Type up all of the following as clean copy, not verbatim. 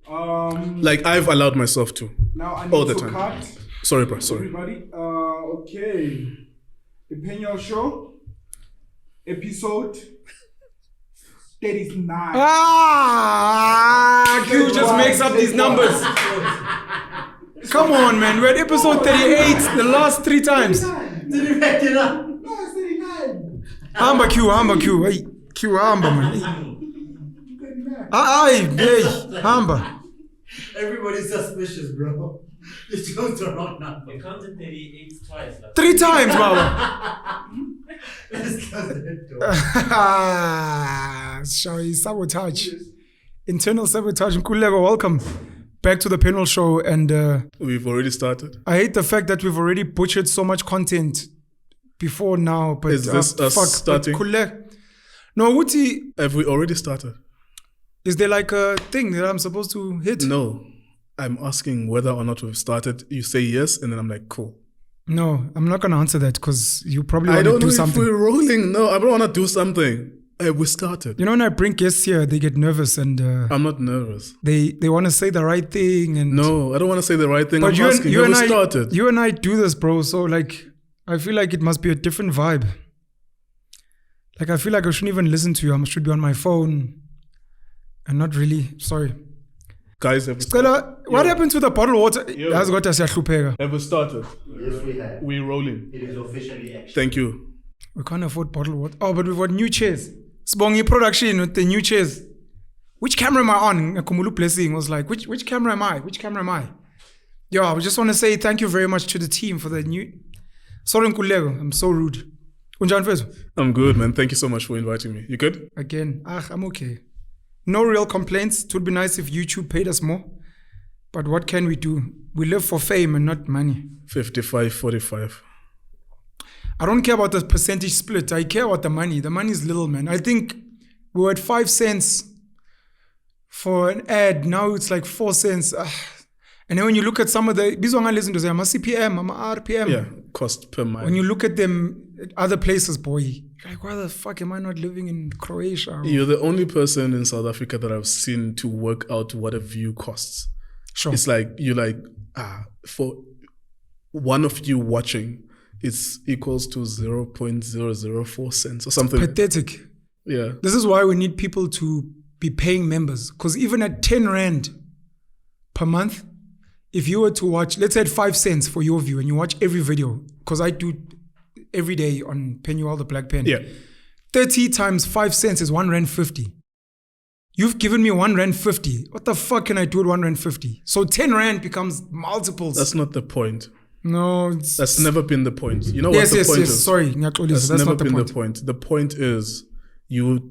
Like I've allowed myself to. Now I need all the to time. cut. Sorry, bro. Sorry. Everybody. Okay. The Penuel Show. Episode 39. Q just makes up these numbers. Come on, man. We're at episode 38 the last 3 times. Did you back it up? No, it's 39. Hamba Q. Hey, Q, hamba, man. Hey, hamba. Everybody's suspicious, bro. You chose the wrong number. You counted 38 twice. 3 times, Baba. Shall we sabotage? Internal sabotage. Nkululeko, welcome back to the Penuel Show. And We've already started. I hate the fact that we've already butchered so much content before now. But Is this us starting? No, Uti, Have we already started? is there like a thing that I'm supposed to hit? No. I'm asking whether or not we've started. You say yes, and then I'm like, cool. No, I'm not going to answer that because you probably I want to don't do know something. if we're rolling. No, I don't want to do something. We started. You know, when I bring guests here, they get nervous and I'm not nervous. they want to say the right thing. And No, I don't want to say the right thing. but I'm asking. Have we started? you and I do this, bro. So like, I feel like it must be a different vibe. Like, I feel like I shouldn't even listen to you. I should be on my phone and not really. Sorry. Guys, have we Stella, what happened to the bottled water? Yo. Has got us here. Have we started? Yes, we have. We're rolling. It is officially action. Thank you. We can't afford bottled water. Oh, but we've got new chairs. Spongy production with the new chairs. Which camera am I on? Kumulu Blessing was like, which camera am I? Which camera am I? Yo, I just want to say thank you very much to the team for the new. Sorry, Nkululeko, I'm so rude. Unjani mfethu? I'm good, man. Thank you so much for inviting me. You good? Again, I'm okay. No real complaints. It would be nice if YouTube paid us more. But what can we do? We live for fame and not money. 55-45. I don't care about the percentage split. I care about the money. The money is little, man. I think we were at 5 cents for an ad. Now it's like 4 cents. And then when you look at some of the... These one I listen to say, I'm a CPM, I'm a RPM. Yeah, cost per mile. When you look at them at other places, boy, you're like, why the fuck am I not living in Croatia? You're the only person in South Africa that I've seen to work out what a view costs. Sure. It's like, you're like, for one of you watching, it's equals to 0.004 cents or something. Pathetic. Yeah. This is why we need people to be paying members. Because even at 10 Rand per month, if you were to watch, let's say at 5 cents for your view, and you watch every video, because I do every day on Penuel the Black Pen. Yeah. 30 times 5 cents is 1 Rand 50. You've given me 1 Rand 50. What the fuck can I do at 1 Rand 50? So 10 Rand becomes multiples. That's not the point. No, it's... That's never been the point. You know yes, what the point is? Sorry. That's That's never not the been point. the point. The point is you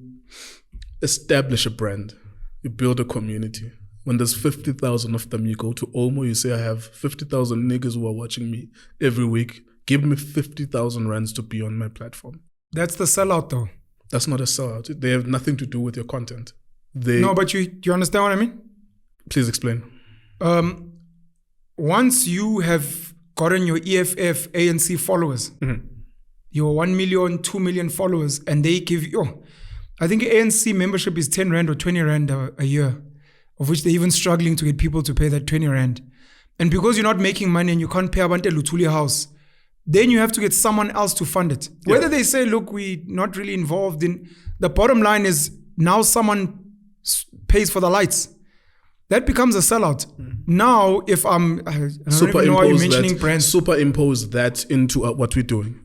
establish a brand. You build a community. When there's 50,000 of them, you go to Omo, you say, I have 50,000 niggas who are watching me every week. Give me 50,000 rands to be on my platform. That's the sellout though. That's not a sellout. They have nothing to do with your content. No, but do you understand what I mean? Please explain. Once you have gotten your EFF, ANC followers, your 1 million, 2 million followers, and they give you, I think ANC membership is 10 Rand or 20 Rand a year, of which they're even struggling to get people to pay that 20 Rand. And because you're not making money and you can't pay Abante Lutuli house, then you have to get someone else to fund it. Yeah. Whether they say, look, we're not really involved in, the bottom line is now someone pays for the lights. That becomes a sellout. Now, if I don't even know why you're mentioning brands. Superimpose that into what we're doing.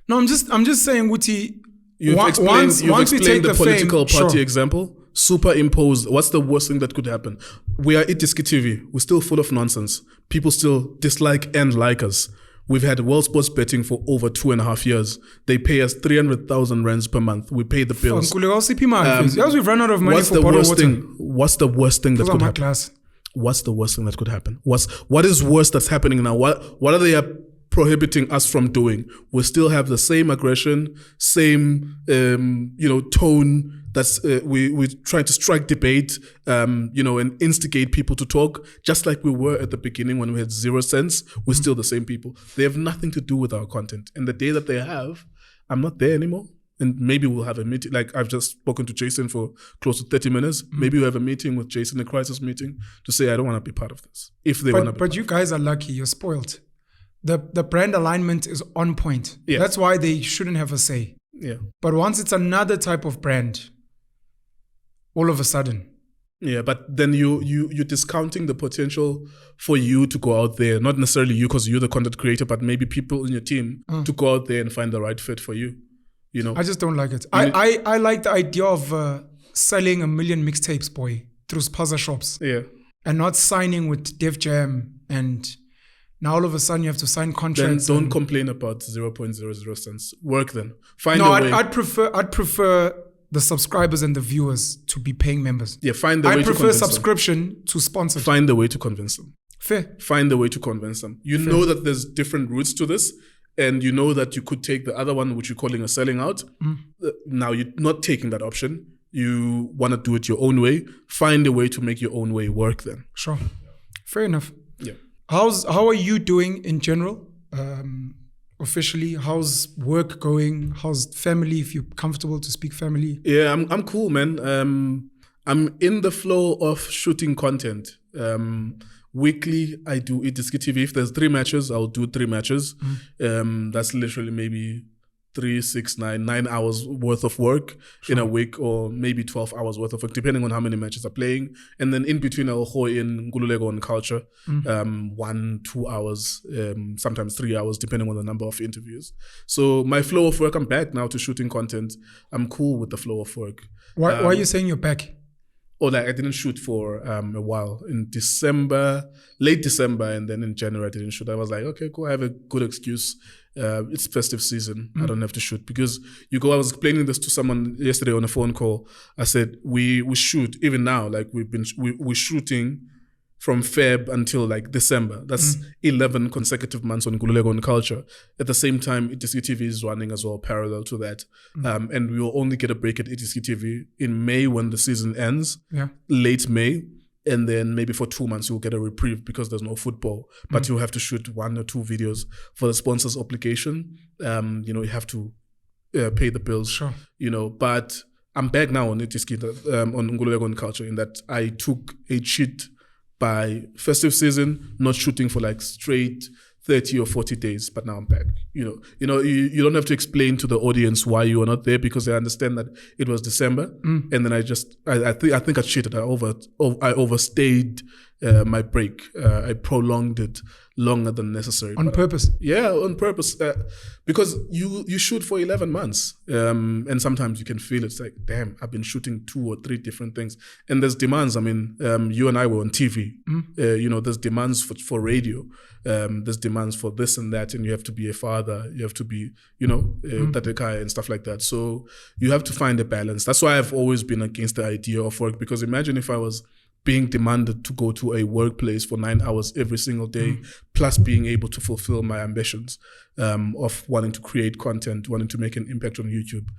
No, I'm just saying, Wuti, You've explained once we take the political fame, party sure. example. Superimpose. What's the worst thing that could happen? We are Itiski TV. We're still full of nonsense. People still dislike and like us. We've had World Sports Betting for over 2.5 years. They pay us 300,000 rands per month. We pay the bills. Yes, we've run out of money What's for the bottled worst water. thing? What's the worst thing that Those could are my happen? class. What's the worst thing that could happen? What is worse that's happening now? What are they prohibiting us from doing? We still have the same aggression, same tone. That's we try to strike debate, and instigate people to talk, just like we were at the beginning when we had 0 cents. We're still the same people. They have nothing to do with our content. And the day that they have, I'm not there anymore. And maybe we'll have a meeting. Like I've just spoken to Jason for close to 30 minutes. Maybe we'll have a meeting with Jason, a crisis meeting, to say, I don't want to be part of this. If they want to be But you guys are lucky. You're spoiled. The brand alignment is on point. Yeah. That's why they shouldn't have a say. Yeah. But once it's another type of brand, all of a sudden. Yeah, but then you're discounting the potential for you to go out there. Not necessarily you because you're the content creator, but maybe people in your team to go out there and find the right fit for you. You know, I just don't like it. I like the idea of selling 1 million mixtapes, boy, through spaza shops. Yeah. And not signing with Def Jam. And now all of a sudden you have to sign Then contracts. don't complain about 0.00 cents. Work then. Find No, a way. I'd prefer the subscribers and the viewers to be paying members. Yeah, find the way I to prefer convince them. subscription to sponsored. Find the way to convince them. Fair. Find a way to convince them. You know that there's different routes to this, and you know that you could take the other one, which you're calling a selling out. Now you're not taking that option. You want to do it your own way. Find a way to make your own way work then. Sure. Fair enough. Yeah. How are you doing in general? Officially, how's work going? How's family? If you're comfortable to speak family. Yeah, I'm cool, man. I'm in the flow of shooting content. Weekly, I do Itiski TV. If there's 3 matches, I'll do 3 matches. That's literally maybe 3, 6, 9 hours worth of work in a week, or maybe 12 hours worth of work, depending on how many matches are playing. And then in between, I'll go in Nkululeko and Cultr, 1, 2 hours, sometimes 3 hours, depending on the number of interviews. So my flow of work, I'm back now to shooting content. I'm cool with the flow of work. Why are you saying you're back? Or like I didn't shoot for a while in December, late December, and then in January I didn't shoot. I was like, okay, cool. I have a good excuse. It's festive season. I don't have to shoot because I was explaining this to someone yesterday on a phone call. I said we shoot even now. Like we're shooting from Feb until like December. That's 11 consecutive months on Nkululeko and Cultr. At the same time, Itiski TV is running as well, parallel to that. And we will only get a break at Itiski TV in May when the season ends, late May. And then maybe for 2 months, you'll get a reprieve because there's no football. But you'll have to shoot 1 or 2 videos for the sponsor's obligation. You have to pay the bills, Sure. But I'm back now on Itiski, on Nkululeko and Cultr, in that I took a cheat by festive season, not shooting for like straight 30 or 40 days, but now I'm back. You don't have to explain to the audience why you are not there because they understand that it was December. And then I think I cheated. I overstayed my break. I prolonged it longer than necessary. On purpose? Yeah, on purpose. Because you shoot for 11 months. And sometimes you can feel it's like, damn, I've been shooting 2 or 3 different things. And there's demands. I mean, you and I were on TV. There's demands for radio. There's demands for this and that. And you have to be a father. You have to be, Tatekai and stuff like that. So you have to find a balance. That's why I've always been against the idea of work. Because imagine if I was being demanded to go to a workplace for 9 hours every single day, plus being able to fulfill my ambitions of wanting to create content, wanting to make an impact on YouTube.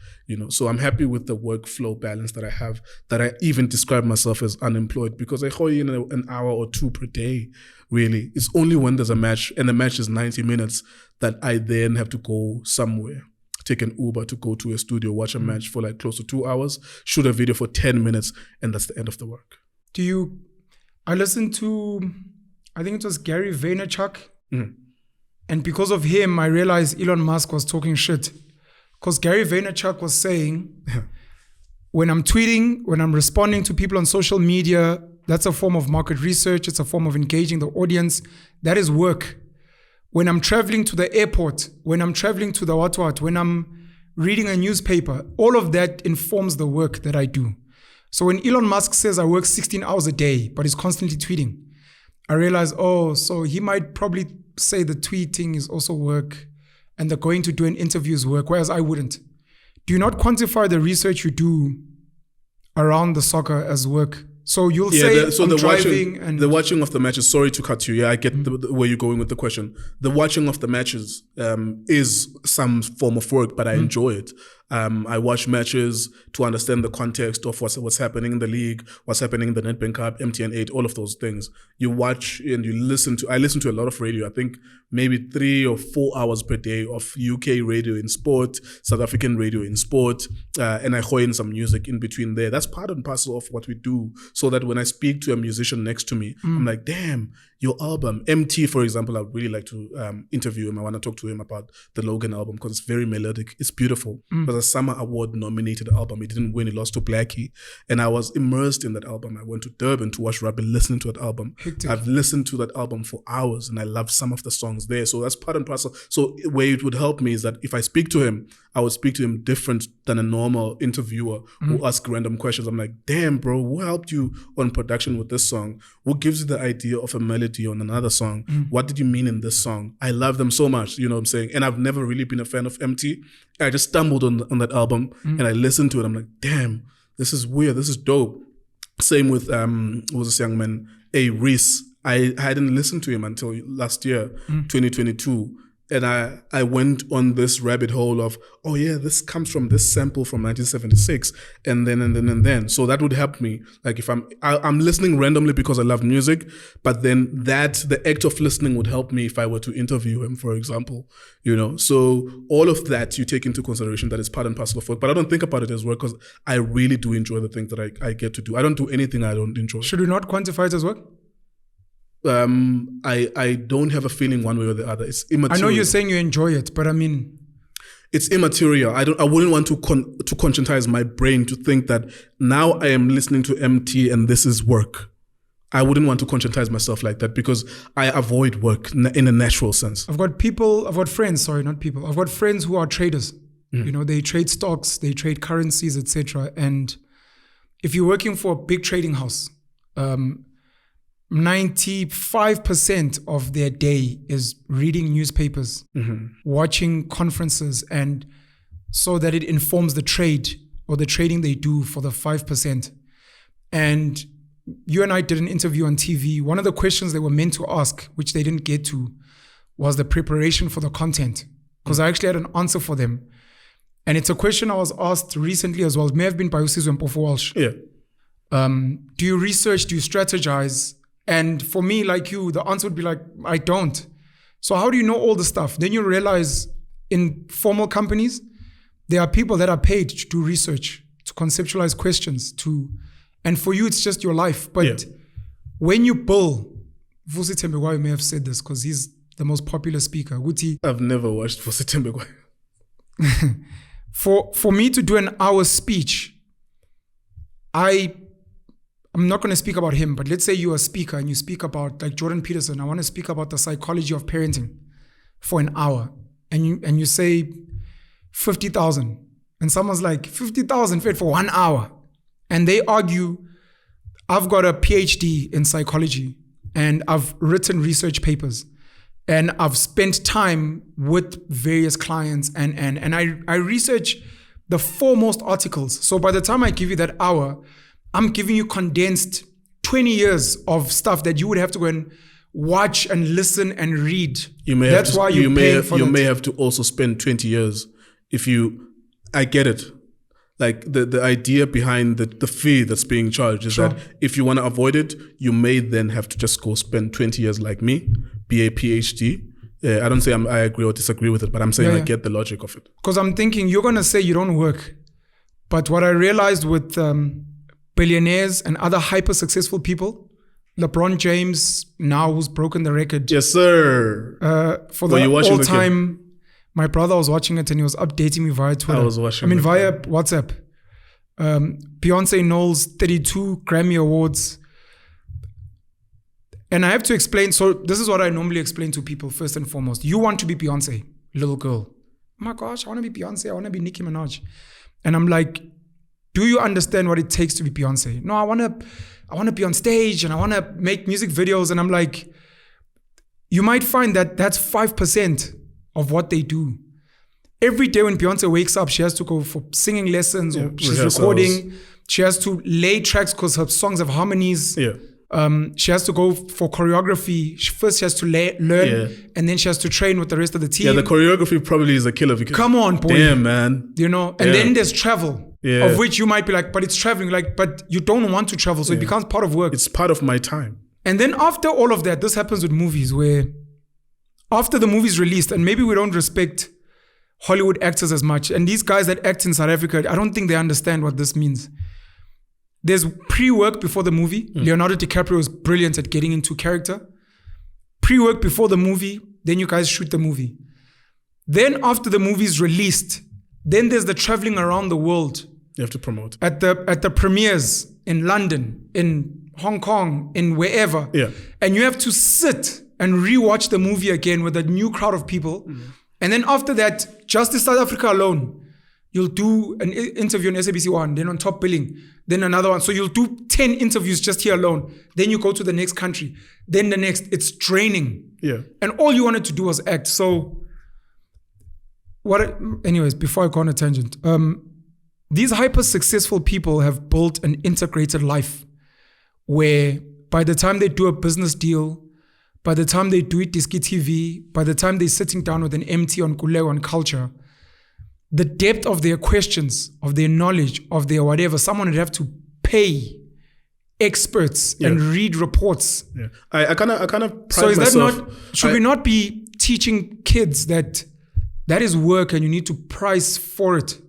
So I'm happy with the workflow balance that I have, that I even describe myself as unemployed because I go in an hour or 2 per day, really. It's only when there's a match and the match is 90 minutes that I then have to go somewhere. Take an Uber to go to a studio, watch a match for like close to 2 hours, shoot a video for 10 minutes, and that's the end of the work. I listened to, I think it was Gary Vaynerchuk. And because of him, I realized Elon Musk was talking shit. Because Gary Vaynerchuk was saying, when I'm tweeting, when I'm responding to people on social media, that's a form of market research. It's a form of engaging the audience. That is work. When I'm traveling to the airport, when I'm traveling to the what, when I'm reading a newspaper, all of that informs the work that I do. So when Elon Musk says I work 16 hours a day, but he's constantly tweeting, I realize, so he might probably say the tweeting is also work and the going to do an interview is work, whereas I wouldn't. Do you not quantify the research you do around the soccer as work? So you'll say the watching of the matches. Sorry to cut you. Yeah, I get where you're going with the question. The watching of the matches is some form of work, but I enjoy it. I watch matches to understand the context of what's happening in the league, what's happening in the Nedbank Cup, MTN 8, all of those things. You watch and you listen to. I listen to a lot of radio. I think maybe 3 or 4 hours per day of UK radio in sport, South African radio in sport, and I throw in some music in between there. That's part and parcel of what we do, so that when I speak to a musician next to me, I'm like, damn, your album. Emtee, for example, I'd really like to interview him. I want to talk to him about the Logan album because it's very melodic. It's beautiful. It was a Summer Award nominated album. It didn't win. It lost to Blackie. And I was immersed in that album. I went to Durban to watch rugby, listening to that album. Hectic. I've listened to that album for hours and I love some of the songs there. So that's part and parcel. So where it would help me is that if I speak to him, I would speak to him different than a normal interviewer who asks random questions. I'm like, damn, bro, who helped you on production with this song? What gives you the idea of a melody on another song? What did you mean in this song? I love them so much, you know what I'm saying? And I've never really been a fan of Emtee. I just stumbled on that album and I listened to it. I'm like, damn, this is weird. This is dope. Same with, who was this young man? Reese. I hadn't listened to him until last year, 2022. And I went on this rabbit hole of, oh yeah, this comes from this sample from 1976, and then. So that would help me. Like if I'm listening randomly because I love music, but then the act of listening would help me if I were to interview him, for example. You know, so all of that you take into consideration. That is part and parcel of work. But I don't think about it as work because I really do enjoy the things that I get to do. I don't do anything I don't enjoy. Should we not quantify it as work? I don't have a feeling one way or the other. It's immaterial. I know you're saying you enjoy it, but I mean, it's immaterial. I wouldn't want to conscientize my brain to think that now I am listening to Emtee and this is work. I wouldn't want to conscientize myself like that because I avoid work in a natural sense. I've got friends who are traders. You know, they trade stocks, they trade currencies, etc. And if you're working for a big trading house, 95% of their day is reading newspapers, watching conferences, and so that it informs the trade or the trading they do for the 5%. And you and I did an interview on TV. One of the questions they were meant to ask, which they didn't get to, was the preparation for the content. Because I actually had an answer for them. And it's a question I was asked recently as well. It may have been by Usizwe Mpofu Walsh. Yeah. Do you research? Do you strategize? And for me, like you, the answer would be like, I don't. So how do you know all the stuff? Then you realize in formal companies, there are people that are paid to do research, to conceptualize questions, and for you, it's just your life. But when you bull, Vusi Thembekwayo may have said this because he's the most popular speaker. I've never watched Vusi Thembekwayo. For me to do an hour speech, I'm not going to speak about him, but let's say you're a speaker and you speak about, like Jordan Peterson, I want to speak about the psychology of parenting for an hour. And you say 50,000. And someone's like, 50,000 for 1 hour. And they argue, I've got a PhD in psychology and I've written research papers and I've spent time with various clients and I research the foremost articles. So by the time I give you that hour, I'm giving you condensed 20 years of stuff that you would have to go and watch and listen and read. You may have to also spend 20 years I get it. Like the idea behind the fee that's being charged is that if you want to avoid it, you may then have to just go spend 20 years like me, be a PhD. I don't say I agree or disagree with it, but I'm saying I get the logic of it. Because I'm thinking you're going to say you don't work. But what I realized with billionaires and other hyper successful people, LeBron James now who's broken the record. Yes, sir. For the all-time... My brother was watching it and he was updating me via Twitter. Via WhatsApp. Beyonce Knowles, 32 Grammy Awards. And I have to explain, so this is what I normally explain to people first and foremost. You want to be Beyonce, little girl. Oh my gosh, I want to be Beyonce. I want to be Nicki Minaj. And I'm like, do you understand what it takes to be Beyonce? No, I want to be on stage and I want to make music videos. And I'm like, you might find that that's 5% of what they do. Every day when Beyonce wakes up, she has to go for singing lessons or she's recording. She has to lay tracks because her songs have harmonies. She has to go for choreography. First, she has to learn, and then she has to train with the rest of the team. Yeah, the choreography probably is a killer. Because, come on, boy. Damn, man. You know, and then there's travel, of which you might be like, but it's traveling. Like, but you don't want to travel, so it becomes part of work. It's part of my time. And then after all of that, this happens with movies where after the movie's released, and maybe we don't respect Hollywood actors as much. And these guys that act in South Africa, I don't think they understand what this means. There's pre-work before the movie. Leonardo DiCaprio is brilliant at getting into character. Pre-work before the movie, then you guys shoot the movie. Then after the movie's released, then there's the traveling around the world. You have to promote. At the premieres in London, in Hong Kong, in wherever. Yeah. And you have to sit and rewatch the movie again with a new crowd of people. And then after that, just in South Africa alone, you'll do an interview on SABC 1, then on Top Billing, then another one. So you'll do 10 interviews just here alone. Then you go to the next country, then the next. It's draining. Yeah. And all you wanted to do was act. So, anyways, before I go on a tangent, these hyper-successful people have built an integrated life where by the time they do a business deal, by the time they do it Diski TV, by the time they're sitting down with an Emtee on Nkululeko and Cultr, the depth of their questions, of their knowledge, of their whatever, someone would have to pay experts and read reports. Yeah. I kind of pride so is myself. that not, should we not be teaching kids that is work and you need to price for it?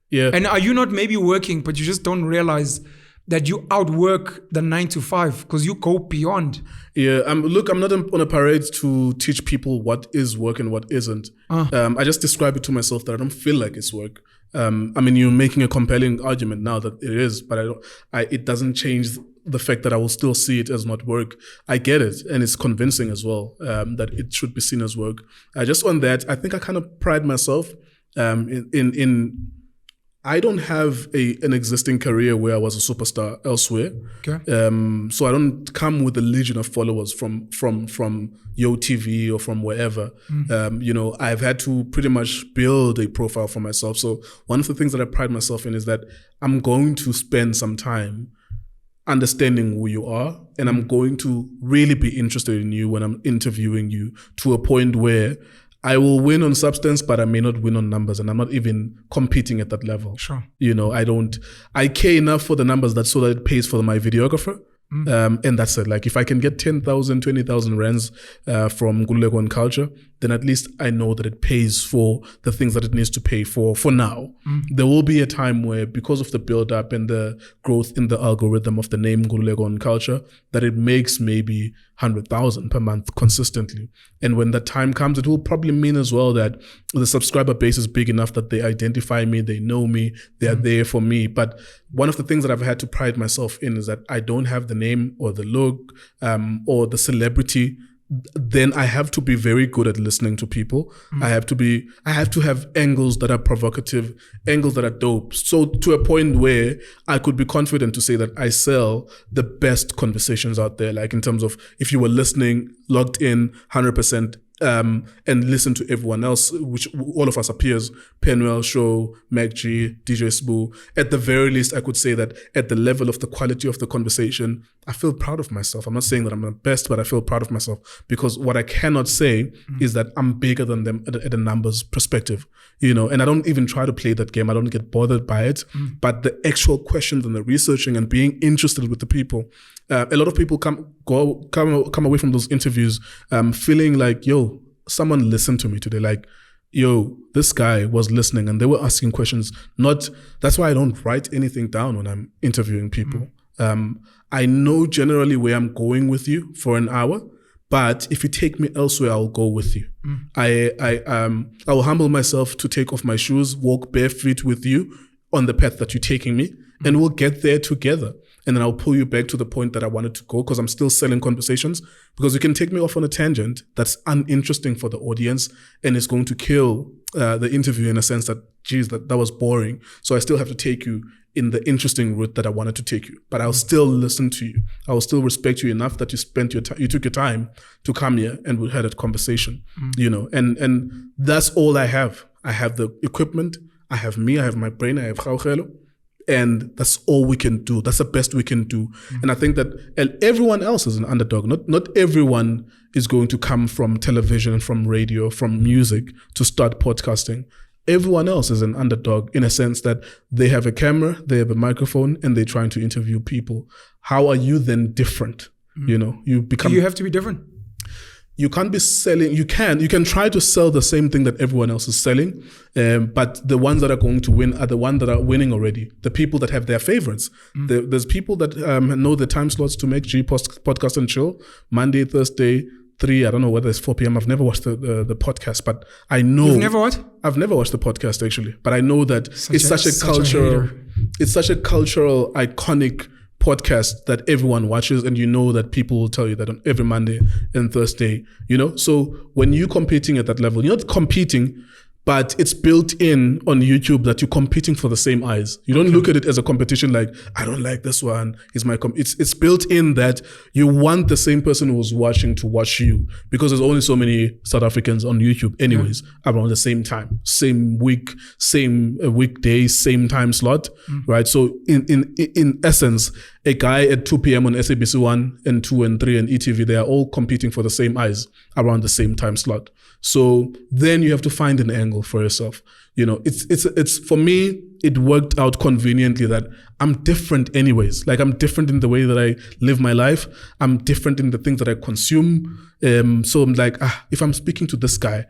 Yeah. And are you not maybe working, but you just don't realize that you outwork the 9 to 5 because you go beyond? Yeah, look, I'm not on a parade to teach people what is work and what isn't. I just describe it to myself that I don't feel like it's work. I mean, you're making a compelling argument now that it is, but it doesn't change the fact that I will still see it as not work. I get it, and it's convincing as well that it should be seen as work. Just on that, I think I kind of pride myself in I don't have an existing career where I was a superstar elsewhere. Okay. So I don't come with a legion of followers from YoTV or from wherever. You know, I've had to pretty much build a profile for myself. So one of the things that I pride myself in is that I'm going to spend some time understanding who you are, and I'm going to really be interested in you when I'm interviewing you to a point where I will win on substance, but I may not win on numbers, and I'm not even competing at that level. Sure. You know, I care enough for the numbers so that it pays for my videographer. And that's it. Like if I can get 10,000, 20,000 rands from Nkululeko and Cultr, then at least I know that it pays for the things that it needs to pay for now. There will be a time where, because of the build up and the growth in the algorithm of the name Nkululeko and Cultr, that it makes maybe 100,000 per month consistently. And when that time comes, it will probably mean as well that the subscriber base is big enough that they identify me, they know me, they are there for me. But one of the things that I've had to pride myself in is that I don't have the name or the look or the celebrity. Then I have to be very good at listening to people. I have to have angles that are provocative, angles that are dope. So to a point where I could be confident to say that I sell the best conversations out there. Like in terms of if you were listening, logged in 100%, and listen to everyone else, which all of us are peers, Penuel, Show, MacG, DJ Sbu. At the very least, I could say that at the level of the quality of the conversation, I feel proud of myself. I'm not saying that I'm the best, but I feel proud of myself, because what I cannot say is that I'm bigger than them at a numbers perspective, you know, and I don't even try to play that game. I don't get bothered by it, but the actual questions and the researching and being interested with the people. A lot of people come away from those interviews feeling like, yo, someone listened to me today. Like, yo, this guy was listening and they were asking questions. That's why I don't write anything down when I'm interviewing people. I know generally where I'm going with you for an hour, but if you take me elsewhere, I'll go with you. I will humble myself to take off my shoes, walk barefoot with you on the path that you're taking me, and we'll get there together. And then I'll pull you back to the point that I wanted to go, because I'm still selling conversations. Because you can take me off on a tangent that's uninteresting for the audience, and it's going to kill the interview in a sense that, geez, that was boring. So I still have to take you in the interesting route that I wanted to take you. But I'll still listen to you. I will still respect you enough that you took your time to come here and we had a conversation. You know, and that's all I have. I have the equipment. I have me. I have my brain. I have Gauchelo. And that's all we can do. That's the best we can do. And I think that everyone else is an underdog. Not everyone is going to come from television, from radio, from music to start podcasting. Everyone else is an underdog in a sense that they have a camera, they have a microphone, and they're trying to interview people. How are you then different? You know, you become. Do you have to be different? You can't be selling. You can try to sell the same thing that everyone else is selling, but the ones that are going to win are the ones that are winning already. The people that have their favorites. There's people that know the time slots to make podcast and chill. Monday, Thursday, 3. I don't know whether it's 4 p.m. I've never watched the podcast, but I know. You've never what? I've never watched the podcast actually, but I know that it's such a cultural, iconic podcast that everyone watches, and you know that people will tell you that on every Monday and Thursday, you know? So when you're competing at that level, you're not competing, but it's built in on YouTube that you're competing for the same eyes. You don't look at it as a competition like, I don't like this one. It's built in that you want the same person who's watching to watch you, because there's only so many South Africans on YouTube anyways, around the same time, same week, same weekday, same time slot, right? So in essence, a guy at 2 p.m. on SABC1 and 2 and 3 and ETV, they are all competing for the same eyes around the same time slot. So then you have to find an angle for yourself. You know, it's for me, it worked out conveniently that I'm different anyways. Like I'm different in the way that I live my life. I'm different in the things that I consume. So I'm like, if I'm speaking to this guy,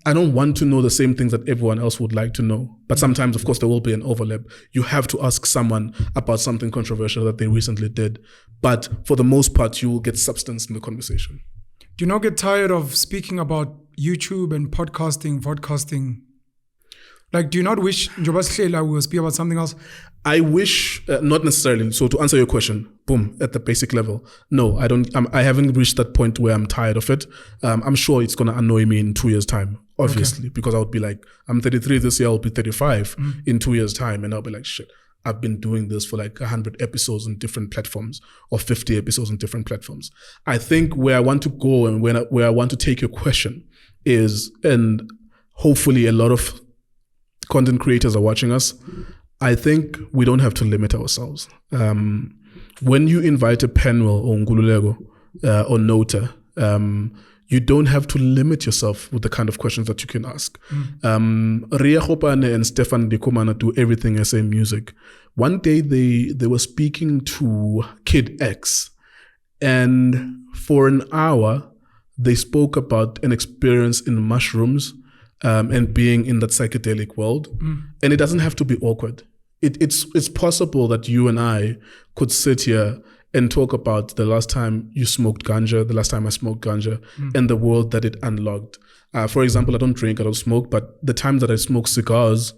I don't want to know the same things that everyone else would like to know. But sometimes, of course, there will be an overlap. You have to ask someone about something controversial that they recently did. But for the most part, you will get substance in the conversation. Do you not get tired of speaking about YouTube and vodcasting? Like, do you not wish Njobas will speak about something else? I wish, not necessarily. So to answer your question, boom, at the basic level, no, I don't. I haven't reached that point where I'm tired of it. I'm sure it's going to annoy me in 2 years' time, obviously, because I would be like, I'm 33 this year, I'll be 35 in 2 years' time. And I'll be like, shit, I've been doing this for like 100 episodes on different platforms or 50 episodes on different platforms. I think where I want to go and where I want to take your question is, and hopefully a lot of content creators are watching us, I think we don't have to limit ourselves. When you invite a Penuel or Nkululeko or Nota, you don't have to limit yourself with the kind of questions that you can ask. Ria Hopane and Stefan Dikomana do everything SA Music. One day they were speaking to Kid X, and for an hour they spoke about an experience in mushrooms and being in that psychedelic world. And it doesn't have to be awkward. It's possible that you and I could sit here and talk about the last time you smoked ganja, the last time I smoked ganja, and the world that it unlocked. For example, I don't drink, I don't smoke, but the times that I smoke cigars,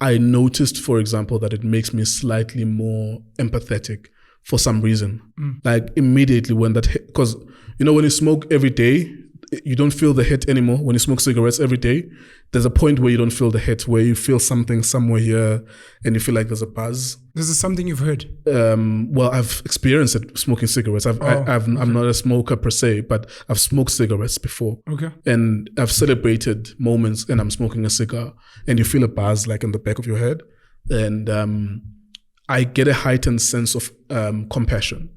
I noticed, for example, that it makes me slightly more empathetic for some reason. Like immediately when that hit, because you know, when you smoke every day, you don't feel the hit anymore. When you smoke cigarettes every day, there's a point where you don't feel the hit, where you feel something somewhere here and you feel like there's a buzz. This is something you've heard? Well, I've experienced it smoking cigarettes. I'm not a smoker per se, but I've smoked cigarettes before. Okay. And I've celebrated moments and I'm smoking a cigar and you feel a buzz like in the back of your head. And I get a heightened sense of compassion.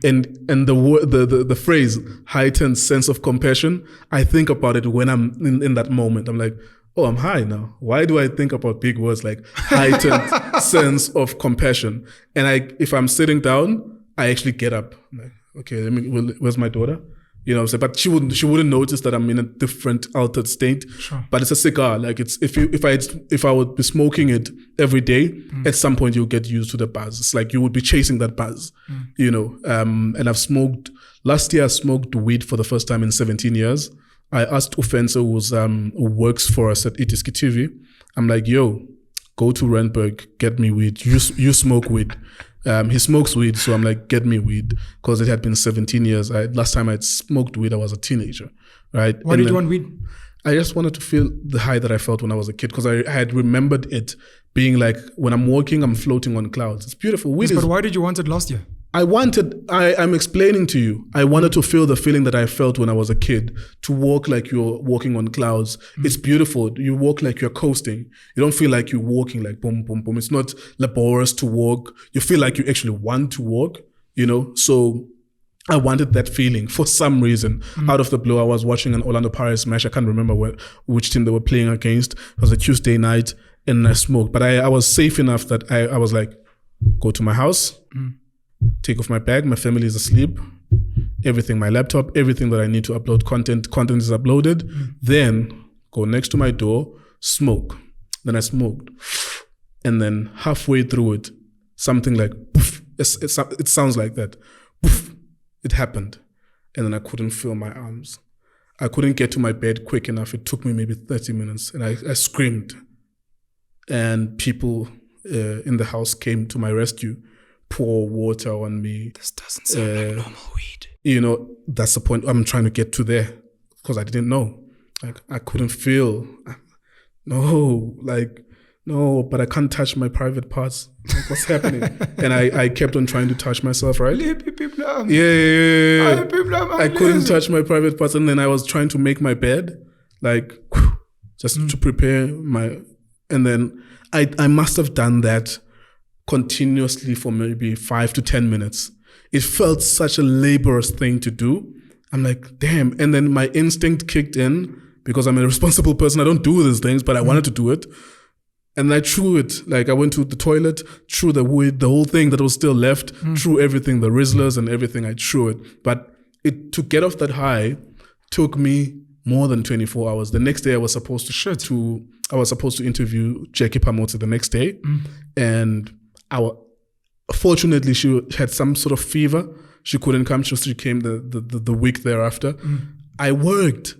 And the phrase heightened sense of compassion, I think about it when I'm in that moment. I'm like, oh, I'm high now. Why do I think about big words like heightened sense of compassion? And if I'm sitting down, I actually get up. I'm like, okay, where's my daughter? You know what I'm saying? But she wouldn't notice that I'm in a different altered state. Sure. But it's a cigar. Like if I would be smoking it every day, at some point you'll get used to the buzz. It's like you would be chasing that buzz, you know. And last year I smoked weed for the first time in 17 years. I asked Ufense, who works for us at Itiski TV. I'm like, yo, go to Randburg, get me weed. You smoke weed. He smokes weed, so I'm like, get me weed, because it had been 17 years. Last time I'd smoked weed, I was a teenager, right? Why did you want weed? I just wanted to feel the high that I felt when I was a kid, because I had remembered it being like, when I'm walking, I'm floating on clouds. It's beautiful. But why did you want it last year? I'm explaining to you, I wanted to feel the feeling that I felt when I was a kid, to walk like you're walking on clouds. It's beautiful. You walk like you're coasting. You don't feel like you're walking like boom, boom, boom. It's not laborious to walk. You feel like you actually want to walk, you know? So I wanted that feeling for some reason. Out of the blue, I was watching an Orlando Pirates match. I can't remember which team they were playing against. It was a Tuesday night and I smoked. But I was safe enough that I was like, go to my house, take off my bag, my family is asleep, everything, my laptop, everything that I need to upload content is uploaded. Then go next to my door, smoke. Then I smoked. And then halfway through it, something like, poof, it sounds like that. Poof, it happened. And then I couldn't feel my arms. I couldn't get to my bed quick enough. It took me maybe 30 minutes and I screamed. And people in the house came to my rescue, pour water on me. This doesn't sound like normal weed. You know, that's the point I'm trying to get to there, because I didn't know. Like, I couldn't feel. No, but I can't touch my private parts. Like, what's happening? And I kept on trying to touch myself, right? Yeah. I couldn't touch my private parts. And then I was trying to make my bed, like, just to prepare and then I must have done that continuously for maybe 5 to 10 minutes. It felt such a laborious thing to do. I'm like, damn. And then my instinct kicked in, because I'm a responsible person. I don't do these things, but I wanted to do it. And I threw it. Like, I went to the toilet, threw the weed, the whole thing that was still left, threw everything, the Rizzlers and everything, I threw it. But to get off that high took me more than 24 hours. The next day I was supposed to interview Jackie Pamote the next day. And fortunately, she had some sort of fever. She couldn't come. She came the week thereafter. I worked.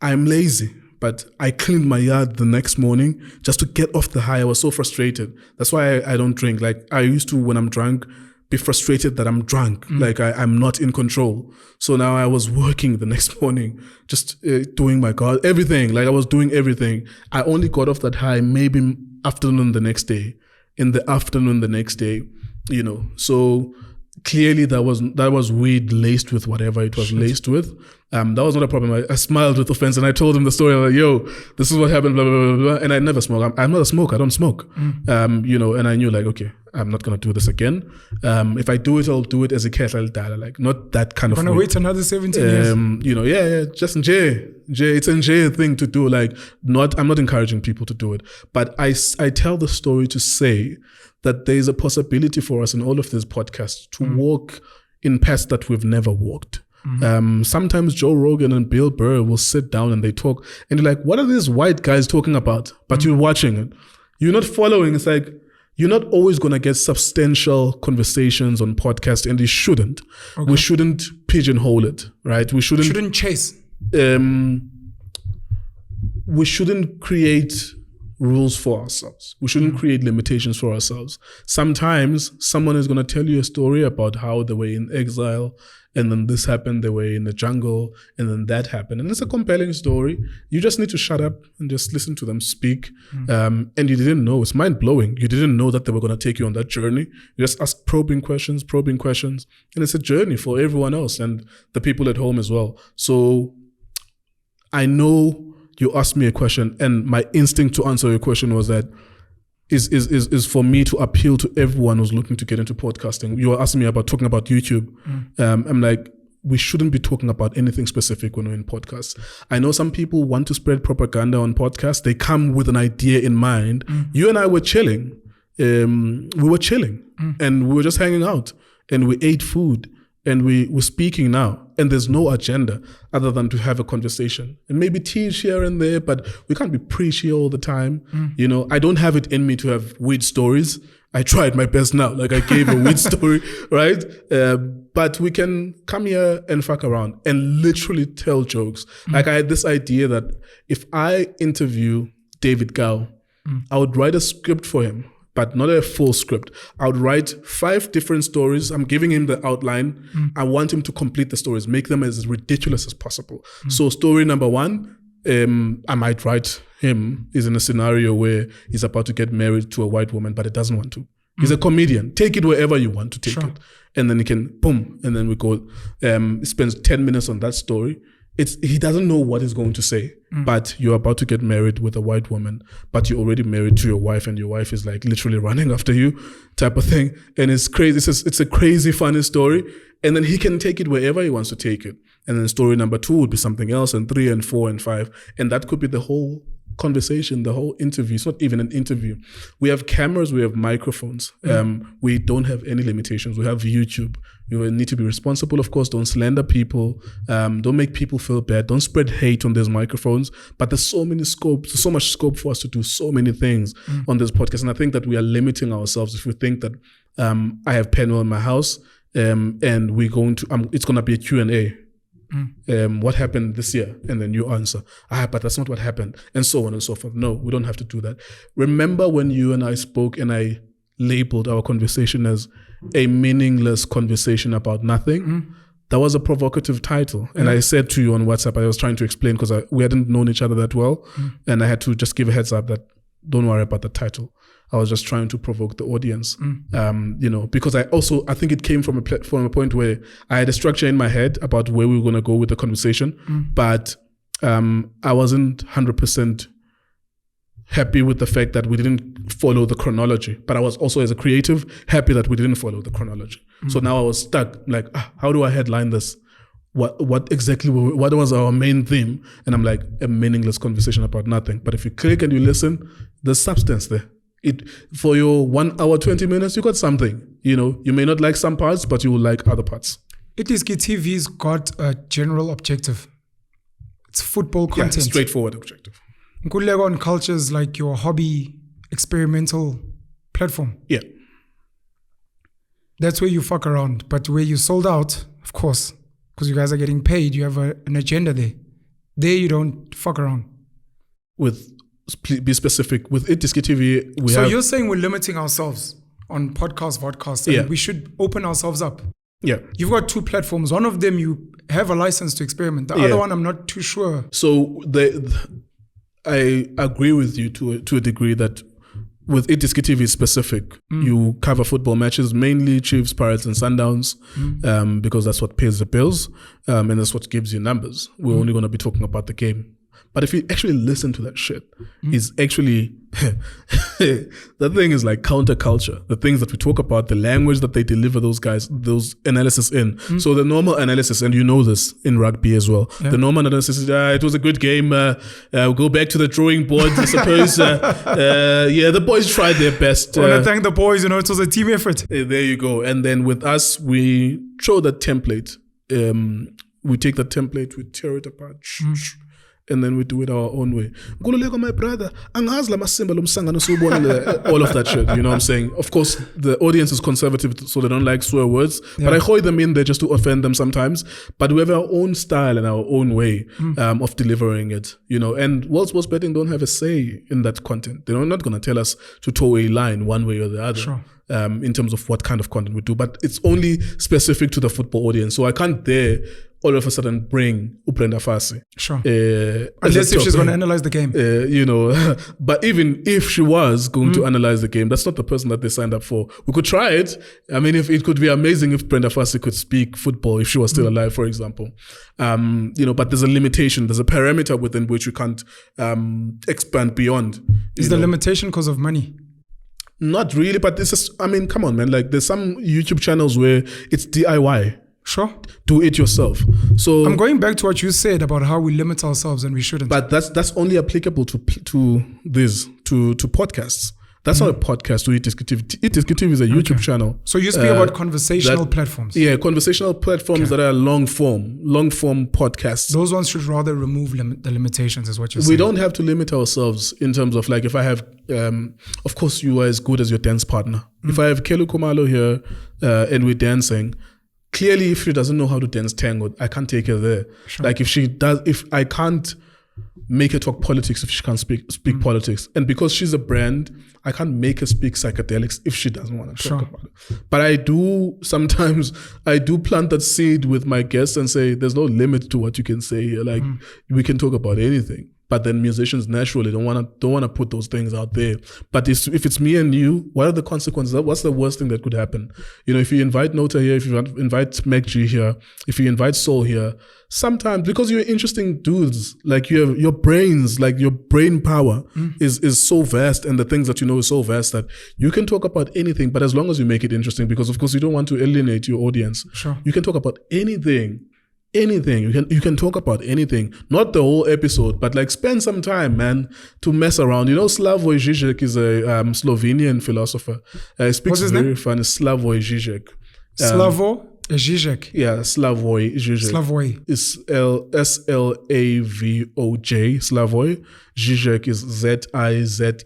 I'm lazy, but I cleaned my yard the next morning just to get off the high. I was so frustrated. That's why I don't drink. Like, I used to, when I'm drunk, be frustrated that I'm drunk. Like, I'm not in control. So now I was working the next morning, just doing my God, everything. Like, I was doing everything. I only got off that high maybe afternoon the next day. In the afternoon the next day, you know. So clearly that was weed laced with whatever it was laced with. That was not a problem. I smiled with offense and I told him the story. I'm like, yo, this is what happened, blah, blah, blah, blah. And I never smoke. I'm not a smoker. I don't smoke. You know, and I knew, like, okay, I'm not going to do this again. If I do it, I'll do it as a cat. Like, not that kind of Gonna wait another 17 years. You know, yeah, just in J. It's a J thing to do. Like, I'm not encouraging people to do it. But I tell the story to say that there is a possibility for us in all of these podcasts to walk in paths that we've never walked. Sometimes Joe Rogan and Bill Burr will sit down and they talk and you're like, what are these white guys talking about? But you're watching it. You're not following. It's like, you're not always going to get substantial conversations on podcasts, and you shouldn't. Okay. We shouldn't pigeonhole it, right? We shouldn't chase. We shouldn't create rules for ourselves. We shouldn't create limitations for ourselves. Sometimes someone is going to tell you a story about how they were in exile, and then this happened, they were in the jungle, and then that happened. And it's a compelling story. You just need to shut up and just listen to them speak. And you didn't know. It's mind-blowing. You didn't know that they were going to take you on that journey. You just ask probing questions. And it's a journey for everyone else and the people at home as well. So I know you asked me a question, and my instinct to answer your question was that is for me to appeal to everyone who's looking to get into podcasting. You were asking me about talking about YouTube. I'm like, we shouldn't be talking about anything specific when we're in podcasts. I know some people want to spread propaganda on podcasts. They come with an idea in mind. You and I were chilling. We were chilling and we were just hanging out and we ate food and we were speaking now. And there's no agenda other than to have a conversation and maybe teach here and there, but we can't be preachy all the time. You know, I don't have it in me to have weird stories. I tried my best now. Like, I gave a weird story, right? But we can come here and fuck around and literally tell jokes. Like, I had this idea that if I interview David Gao, I would write a script for him, but not a full script. I would write 5 different stories. I'm giving him the outline. I want him to complete the stories, make them as ridiculous as possible. So story number 1, I might write him is in a scenario where he's about to get married to a white woman, but he doesn't want to. He's a comedian. Take it wherever you want to take Sure. it. And then he can, boom, and then we go, he spends 10 minutes on that story. He doesn't know what he's going to say, but you're about to get married with a white woman, but you're already married to your wife, and your wife is like literally running after you, type of thing. And it's crazy. It's a crazy, funny story. And then he can take it wherever he wants to take it. And then story number 2 would be something else, and 3 and 4 and 5. And that could be the whole conversation, the whole interview. It's not even an interview. We have cameras, we have microphones. We don't have any limitations. We have YouTube. You need to be responsible, of course. Don't slander people. Don't make people feel bad. Don't spread hate on these microphones. But there's so much scope for us to do so many things on this podcast. And I think that we are limiting ourselves if we think that I have Penuel in my house and we're going to, it's going to be a Q&A. What happened this year? And then you answer, but that's not what happened, and so on and so forth. No, we don't have to do that. Remember when you and I spoke and I labeled our conversation as a meaningless conversation about nothing? That was a provocative title. And I said to you on WhatsApp, I was trying to explain because we hadn't known each other that well, and I had to just give a heads up that don't worry about the title. I was just trying to provoke the audience, because I think it came from a point where I had a structure in my head about where we were going to go with the conversation, but I wasn't 100% happy with the fact that we didn't follow the chronology. But I was also, as a creative, happy that we didn't follow the chronology. So now I was stuck, like, how do I headline this? What was our main theme? And I'm like, a meaningless conversation about nothing. But if you click and you listen, there's substance there. For your 1 hour, 20 minutes, you got something. You may not like some parts, but you will like other parts. Itiski TV's got a general objective. It's football content. Yeah, straightforward objective. Nkululeko on Cultr is like your hobby experimental platform. Yeah. That's where you fuck around. But where you sold out, of course, because you guys are getting paid, you have an agenda there. There you don't fuck around. Be specific. With Itiski TV, So you're saying we're limiting ourselves on vodcasts, and we should open ourselves up. Yeah. You've got 2 platforms. One of them you have a license to experiment. The other one I'm not too sure. So I agree with you to a degree that with Itiski TV specific, you cover football matches, mainly Chiefs, Pirates, and Sundowns, because that's what pays the bills, and that's what gives you numbers. We're only going to be talking about the game. But if you actually listen to that shit, it's actually, the thing is like counterculture. The things that we talk about, the language that they deliver those guys, those analysis in. So the normal analysis, and you know this in rugby as well, the normal analysis is, it was a good game, we'll go back to the drawing board, I suppose. The boys tried their best. I want to thank the boys, it was a team effort. There you go. And then with us, we show that template. We take that template, we tear it apart. And then we do it our own way. Nkululeko, my brother, all of that shit, you know what I'm saying? Of course, the audience is conservative, so they don't like swear words, but I hoy them in there just to offend them sometimes. But we have our own style and our own way of delivering it, and World Sports Betting don't have a say in that content. They're not going to tell us to toe a line one way or the other. Sure. In terms of what kind of content we do, but it's only specific to the football audience. So I can't dare all of a sudden bring Uprenda Fasi. Sure. Unless if she's going to analyze the game. But even if she was going to analyze the game, that's not the person that they signed up for. We could try it. I mean, if it could be amazing if Brenda Fassie could speak football, if she was still alive, for example. But there's a limitation. There's a parameter within which you can't expand beyond. Is the limitation because of money? Not really, but this is, come on, man. Like, there's some YouTube channels where it's DIY. Sure. Do it yourself. So I'm going back to what you said about how we limit ourselves and we shouldn't. But that's only applicable to podcasts. That's not a podcast to Itiski TV. Itiski TV is a YouTube channel. So you speak about conversational platforms. Yeah, conversational platforms that are long form podcasts. Those ones should rather remove the limitations, is what you're saying. We don't have to limit ourselves in terms of, like, if I have, of course, you are as good as your dance partner. If I have Kelu Kumalo here and we're dancing, clearly if she doesn't know how to dance tango, I can't take her there. Sure. Like, if I can't make her talk politics if she can't speak politics. And because she's a brand, I can't make her speak psychedelics if she doesn't want to talk about it. But I do plant that seed with my guests and say, there's no limit to what you can say here. Like, we can talk about anything. But then musicians naturally don't want to put those things out there. But if it's me and you, what are the consequences? What's the worst thing that could happen? You know, if you invite Nota here, if you invite Meg G here, if you invite Soul here, sometimes because you're interesting dudes, like you have your brains, like your brain power is so vast, and the things that you know is so vast that you can talk about anything. But as long as you make it interesting, because of course you don't want to alienate your audience. Sure. You can talk about anything. You can talk about anything, not the whole episode, but like spend some time, man, to mess around. You know, Slavoj Žižek is a Slovenian philosopher. He speaks What's his very name? funny. Slavoj Žižek. Slavoj Žižek. Yeah, Slavoj Žižek. Slavoj. It's Slavoj. Slavoj. Žižek is Zizek.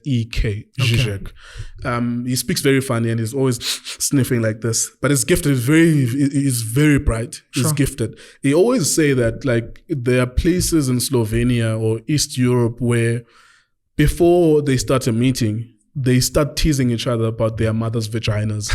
Žižek. He speaks very funny and he's always sniffing like this. But he's gifted. He's very bright. He's Sure. gifted. He always say that like there are places in Slovenia or East Europe where before they start a meeting, they start teasing each other about their mother's vaginas.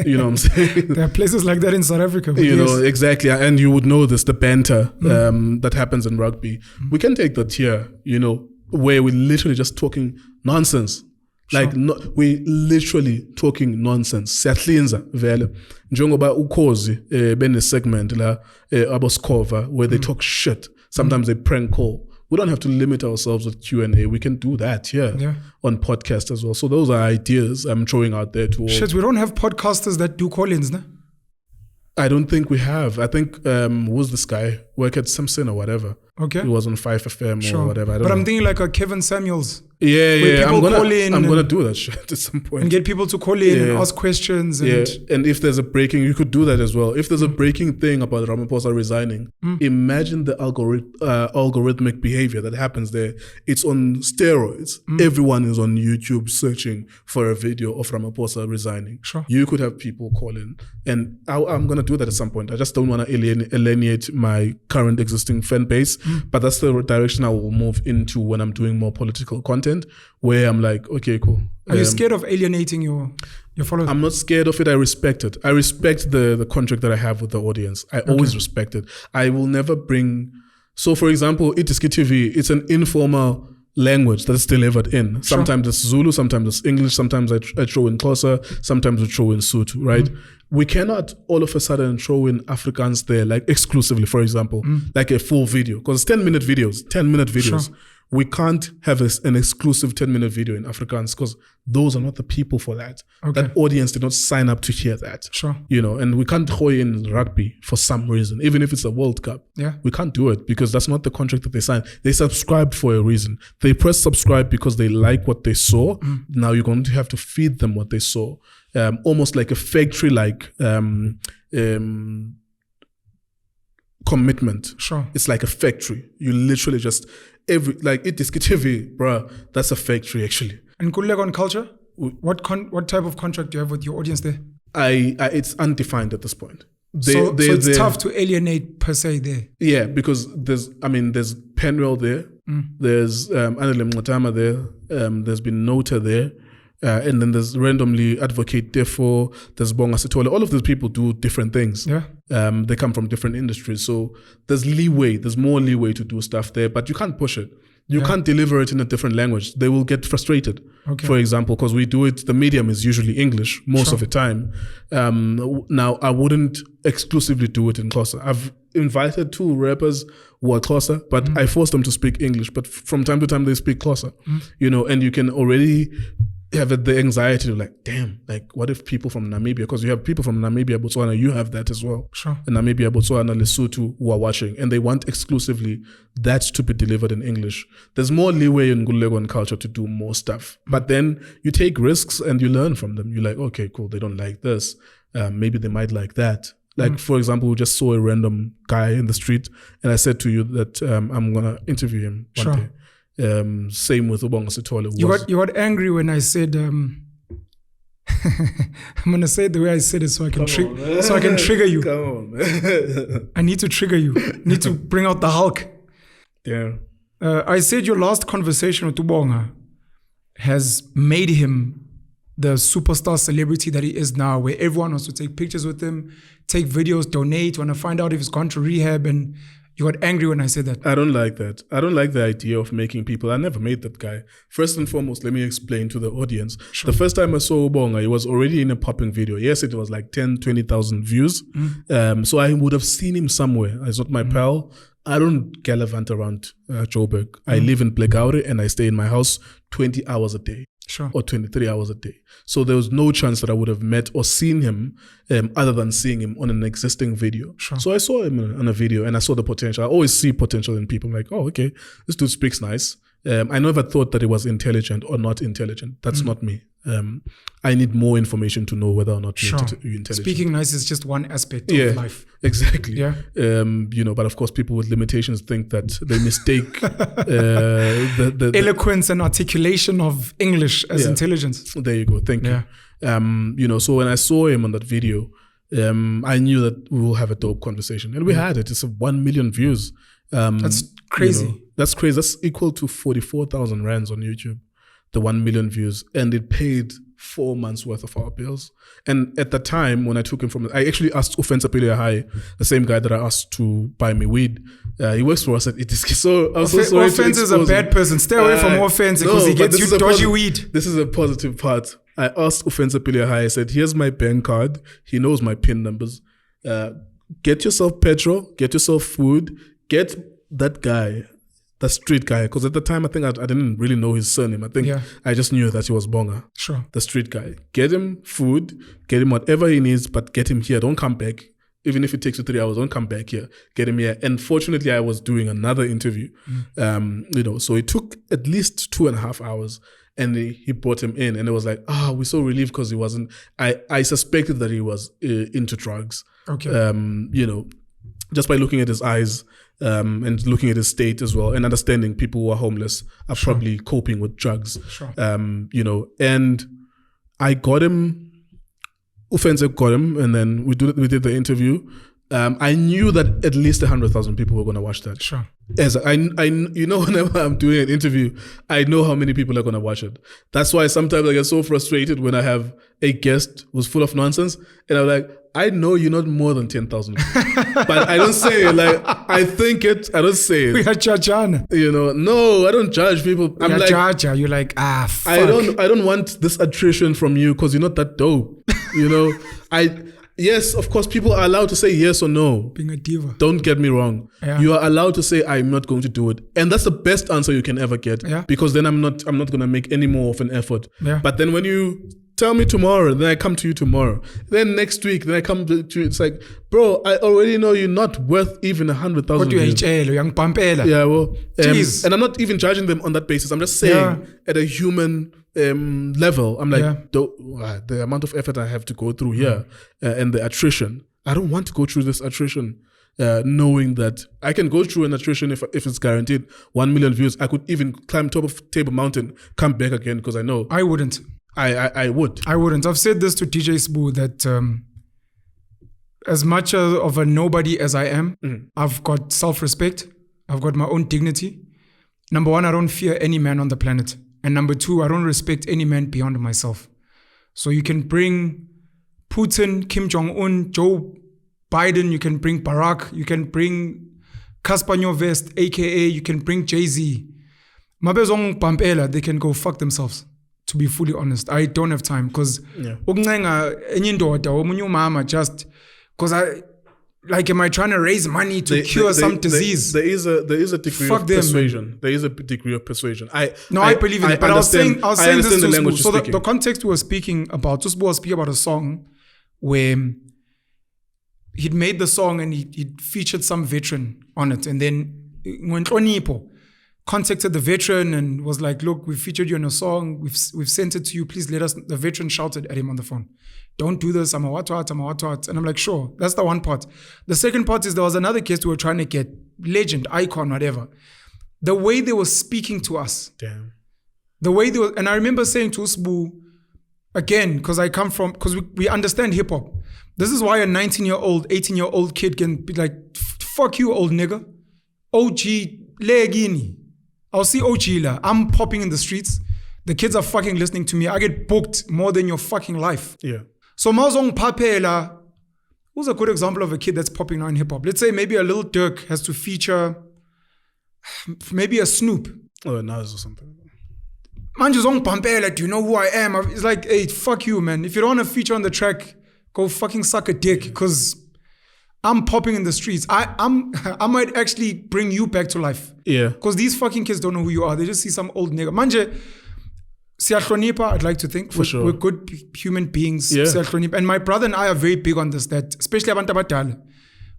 You know what I'm saying? There are places like that in South Africa. but You yes. know, exactly. And you would know this, the banter that happens in rugby. We can take that here, you know, where we're literally just talking nonsense. Like, we literally talking nonsense. Siyahlinza vele. Njengoba ukhozi bene segment la aboskova where they talk shit. Sometimes they prank call. We don't have to limit ourselves with Q&A. We can do that here on podcast as well. So those are ideas I'm throwing out there to all. Shit, we don't have podcasters that do call-ins, no? I don't think we have. I think, who's this guy? Work at Simpson or whatever. Okay. He was on 5FM Sure. or whatever. I don't But know. I'm thinking like a Kevin Samuels. Yeah. people call in I'm and- gonna do that shit at some point. And get people to call in and Yeah. ask questions. Yeah, And and if there's a breaking, you could do that as well. If there's a breaking thing about Ramaphosa resigning, imagine the algorithmic behavior that happens there. It's on steroids. Everyone is on YouTube searching for a video of Ramaphosa resigning. Sure. You could have people call in, and I'm gonna do that at some point. I just don't want to alienate my current existing fan base, but that's the direction I will move into when I'm doing more political content, where I'm like, okay, cool. are you scared of alienating your followers? I'm not scared of it. I respect it. I respect the contract that I have with the audience. I always respect it. I will never bring. So, for example, Itiski TV, it's an informal language that's delivered in. Sometimes it's Zulu, sometimes it's English, sometimes I throw in Xhosa, sometimes we throw in Sotho, right? We cannot all of a sudden throw in Afrikaans there, like exclusively, for example, like a full video, because it's 10-minute videos. Sure. We can't have an exclusive 10-minute video in Afrikaans because those are not the people for that. Okay. That audience did not sign up to hear that. Sure. You know, and we can't throw in rugby for some reason, even if it's a World Cup. Yeah. We can't do it because that's not the contract that they signed. They subscribed for a reason. They pressed subscribe because they like what they saw. Now you're going to have to feed them what they saw. Almost like a factory-like commitment. Sure. It's like a factory. You literally just like Itiski TV, bruh. That's a factory actually. And Nkululeko on Cultr? What type of contract do you have with your audience there? It's undefined at this point. So it's tough to alienate per se there. Yeah, because there's Penuel there, there's Anele Mngxatama there, there's been Nota there, and then there's randomly Advocate Defo, there's Bonga Sitole. All of these people do different things. Yeah. They come from different industries. So there's more leeway to do stuff there, but you can't push it. You can't deliver it in a different language. They will get frustrated. Okay. For example, because we do it, the medium is usually English most of the time. Now, I wouldn't exclusively do it in Xhosa. I've invited 2 rappers who are Xhosa, but I force them to speak English. But from time to time, they speak Xhosa. You know, and you can already have the anxiety of like, damn, like what if people from Namibia, because you have people from Namibia, Botswana, you have that as well. Sure. And Namibia, Botswana, Lesotho who are watching, and they want exclusively that to be delivered in English. There's more leeway in Nkululeko and Cultr to do more stuff. But then you take risks and you learn from them. You're like, okay, cool, they don't like this. Maybe they might like that. Like, for example, we just saw a random guy in the street, and I said to you that I'm going to interview him one day. Same with Ubonga Sitole. You got angry when I said I'm gonna say it the way I said it so I can trigger you. Come on, man. I need to trigger you. Need to bring out the Hulk. Yeah. I said your last conversation with Ubonga has made him the superstar celebrity that he is now, where everyone wants to take pictures with him, take videos, donate, want to find out if he's gone to rehab, and You got angry when I said that. I don't like that. I don't like the idea of making people. I never made that guy. First and foremost, let me explain to the audience. Sure. The first time I saw Ubonga, he was already in a popping video. Yes, it was like 10, 20,000 views. So I would have seen him somewhere. He's not my pal. I don't gallivant around Joburg. I live in Blekaude and I stay in my house 20 hours a day. Sure. Or 23 hours a day. So there was no chance that I would have met or seen him other than seeing him on an existing video. Sure. So I saw him on a video and I saw the potential. I always see potential in people. I'm like, oh, okay, this dude speaks nice. I never thought that he was intelligent or not intelligent. That's not me. I need more information to know whether or not you're intelligent. Speaking nice is just one aspect of life. Exactly. Yeah. But of course, people with limitations think that they mistake the eloquence and articulation of English as intelligence. There you go. Thank you. So when I saw him on that video, I knew that we will have a dope conversation, and we had it. It's 1 million views. That's crazy. That's crazy. That's equal to 44,000 rands on YouTube. The 1 million views, and it paid 4 months worth of our bills. And at the time when I took him I actually asked Nkewu High, the same guy that I asked to buy me weed. He works for us at Itiski. So I was so sorry. Offense is a bad person. Stay away from offense because he gets you dodgy weed. This is a positive part. I asked Nkewu High. I said, "Here's my bank card. He knows my PIN numbers. Get yourself petrol. Get yourself food. Get that guy." The street guy, because at the time I think I didn't really know his surname. I think I just knew that he was Bonga. Sure. The street guy. Get him food, get him whatever he needs, but get him here. Don't come back. Even if it takes you 3 hours, don't come back here. Get him here. And fortunately, I was doing another interview. So it took at least 2.5 hours. And he brought him in, and it was like, we're so relieved because he wasn't. I suspected that he was into drugs. Okay. Just by looking at his eyes. And looking at his state as well, and understanding people who are homeless are probably coping with drugs. Sure. And I got him. Ufenze got him, and then we did the interview. I knew that at least 100,000 people were going to watch that. Sure. As whenever I'm doing an interview, I know how many people are going to watch it. That's why sometimes I get so frustrated when I have a guest who's full of nonsense, and I'm like, I know you're not more than 10,000, but I don't say it. Like, I think it, I don't say it. We are judging. No, I don't judge people. I'm like, judge. You're like, fuck. I don't want this attrition from you because you're not that dope. Yes, of course, people are allowed to say yes or no. Being a diva. Don't get me wrong. Yeah. You are allowed to say, I'm not going to do it. And that's the best answer you can ever get. Yeah. Because then I'm not going to make any more of an effort. Yeah. But then when you tell me tomorrow, then I come to you tomorrow. Then next week, then I come to you. It's like, bro, I already know you're not worth even 100,000 views. Yeah, well, and I'm not even judging them on that basis. I'm just saying at a human level, I'm like, the amount of effort I have to go through here and the attrition. I don't want to go through this attrition, knowing that I can go through an attrition if it's guaranteed 1 million views. I could even climb top of Table Mountain, come back again because I know. I wouldn't. I would. I wouldn't. I've said this to DJ Spoo that as much of a nobody as I am, I've got self-respect. I've got my own dignity. Number one, I don't fear any man on the planet. And number two, I don't respect any man beyond myself. So you can bring Putin, Kim Jong-un, Joe Biden, you can bring Barack, you can bring Cassper Nyovest, aka you can bring Jay-Z. Mabezong Pampela, they can go fuck themselves. To be fully honest, I don't have time because just because am I trying to raise money to cure some disease? There is a degree of persuasion. There is a degree of persuasion. I believe in it. But I was saying this to Sbu. So the context we were speaking about, Sbu was speaking about a song where he'd made the song and he featured some veteran on it, and then Nkonipho contacted the veteran and was like, look, we featured you in a song, we've sent it to you, please let us. The veteran shouted at him on the phone, don't do this, I'm a watwat. And I'm like, sure, that's the one part. The second part is there was another case we were trying to get, legend, icon, whatever. The way they were speaking to us. Damn. The way they were, and I remember saying to Sbu, again, because we understand hip hop. This is why a 19-year-old, 18-year-old kid can be like, fuck you, old nigga. OG, legini. I'll see Ochila. I'm popping in the streets. The kids are fucking listening to me. I get booked more than your fucking life. Yeah. So Mazong Papela, who's a good example of a kid that's popping now in hip hop? Let's say maybe a Lil Durk has to feature maybe a Snoop. Or Nas or something. Man, just on Pampela, do you know who I am? It's like, hey, fuck you, man. If you don't want to feature on the track, go fucking suck a dick, because I'm popping in the streets. I might actually bring you back to life. Yeah. Because these fucking kids don't know who you are. They just see some old nigga. Manje, siyahlonipha, I'd like to think. We're good human beings. Yeah. Siyahlonipha. And my brother and I are very big on this, that especially abantu abadala.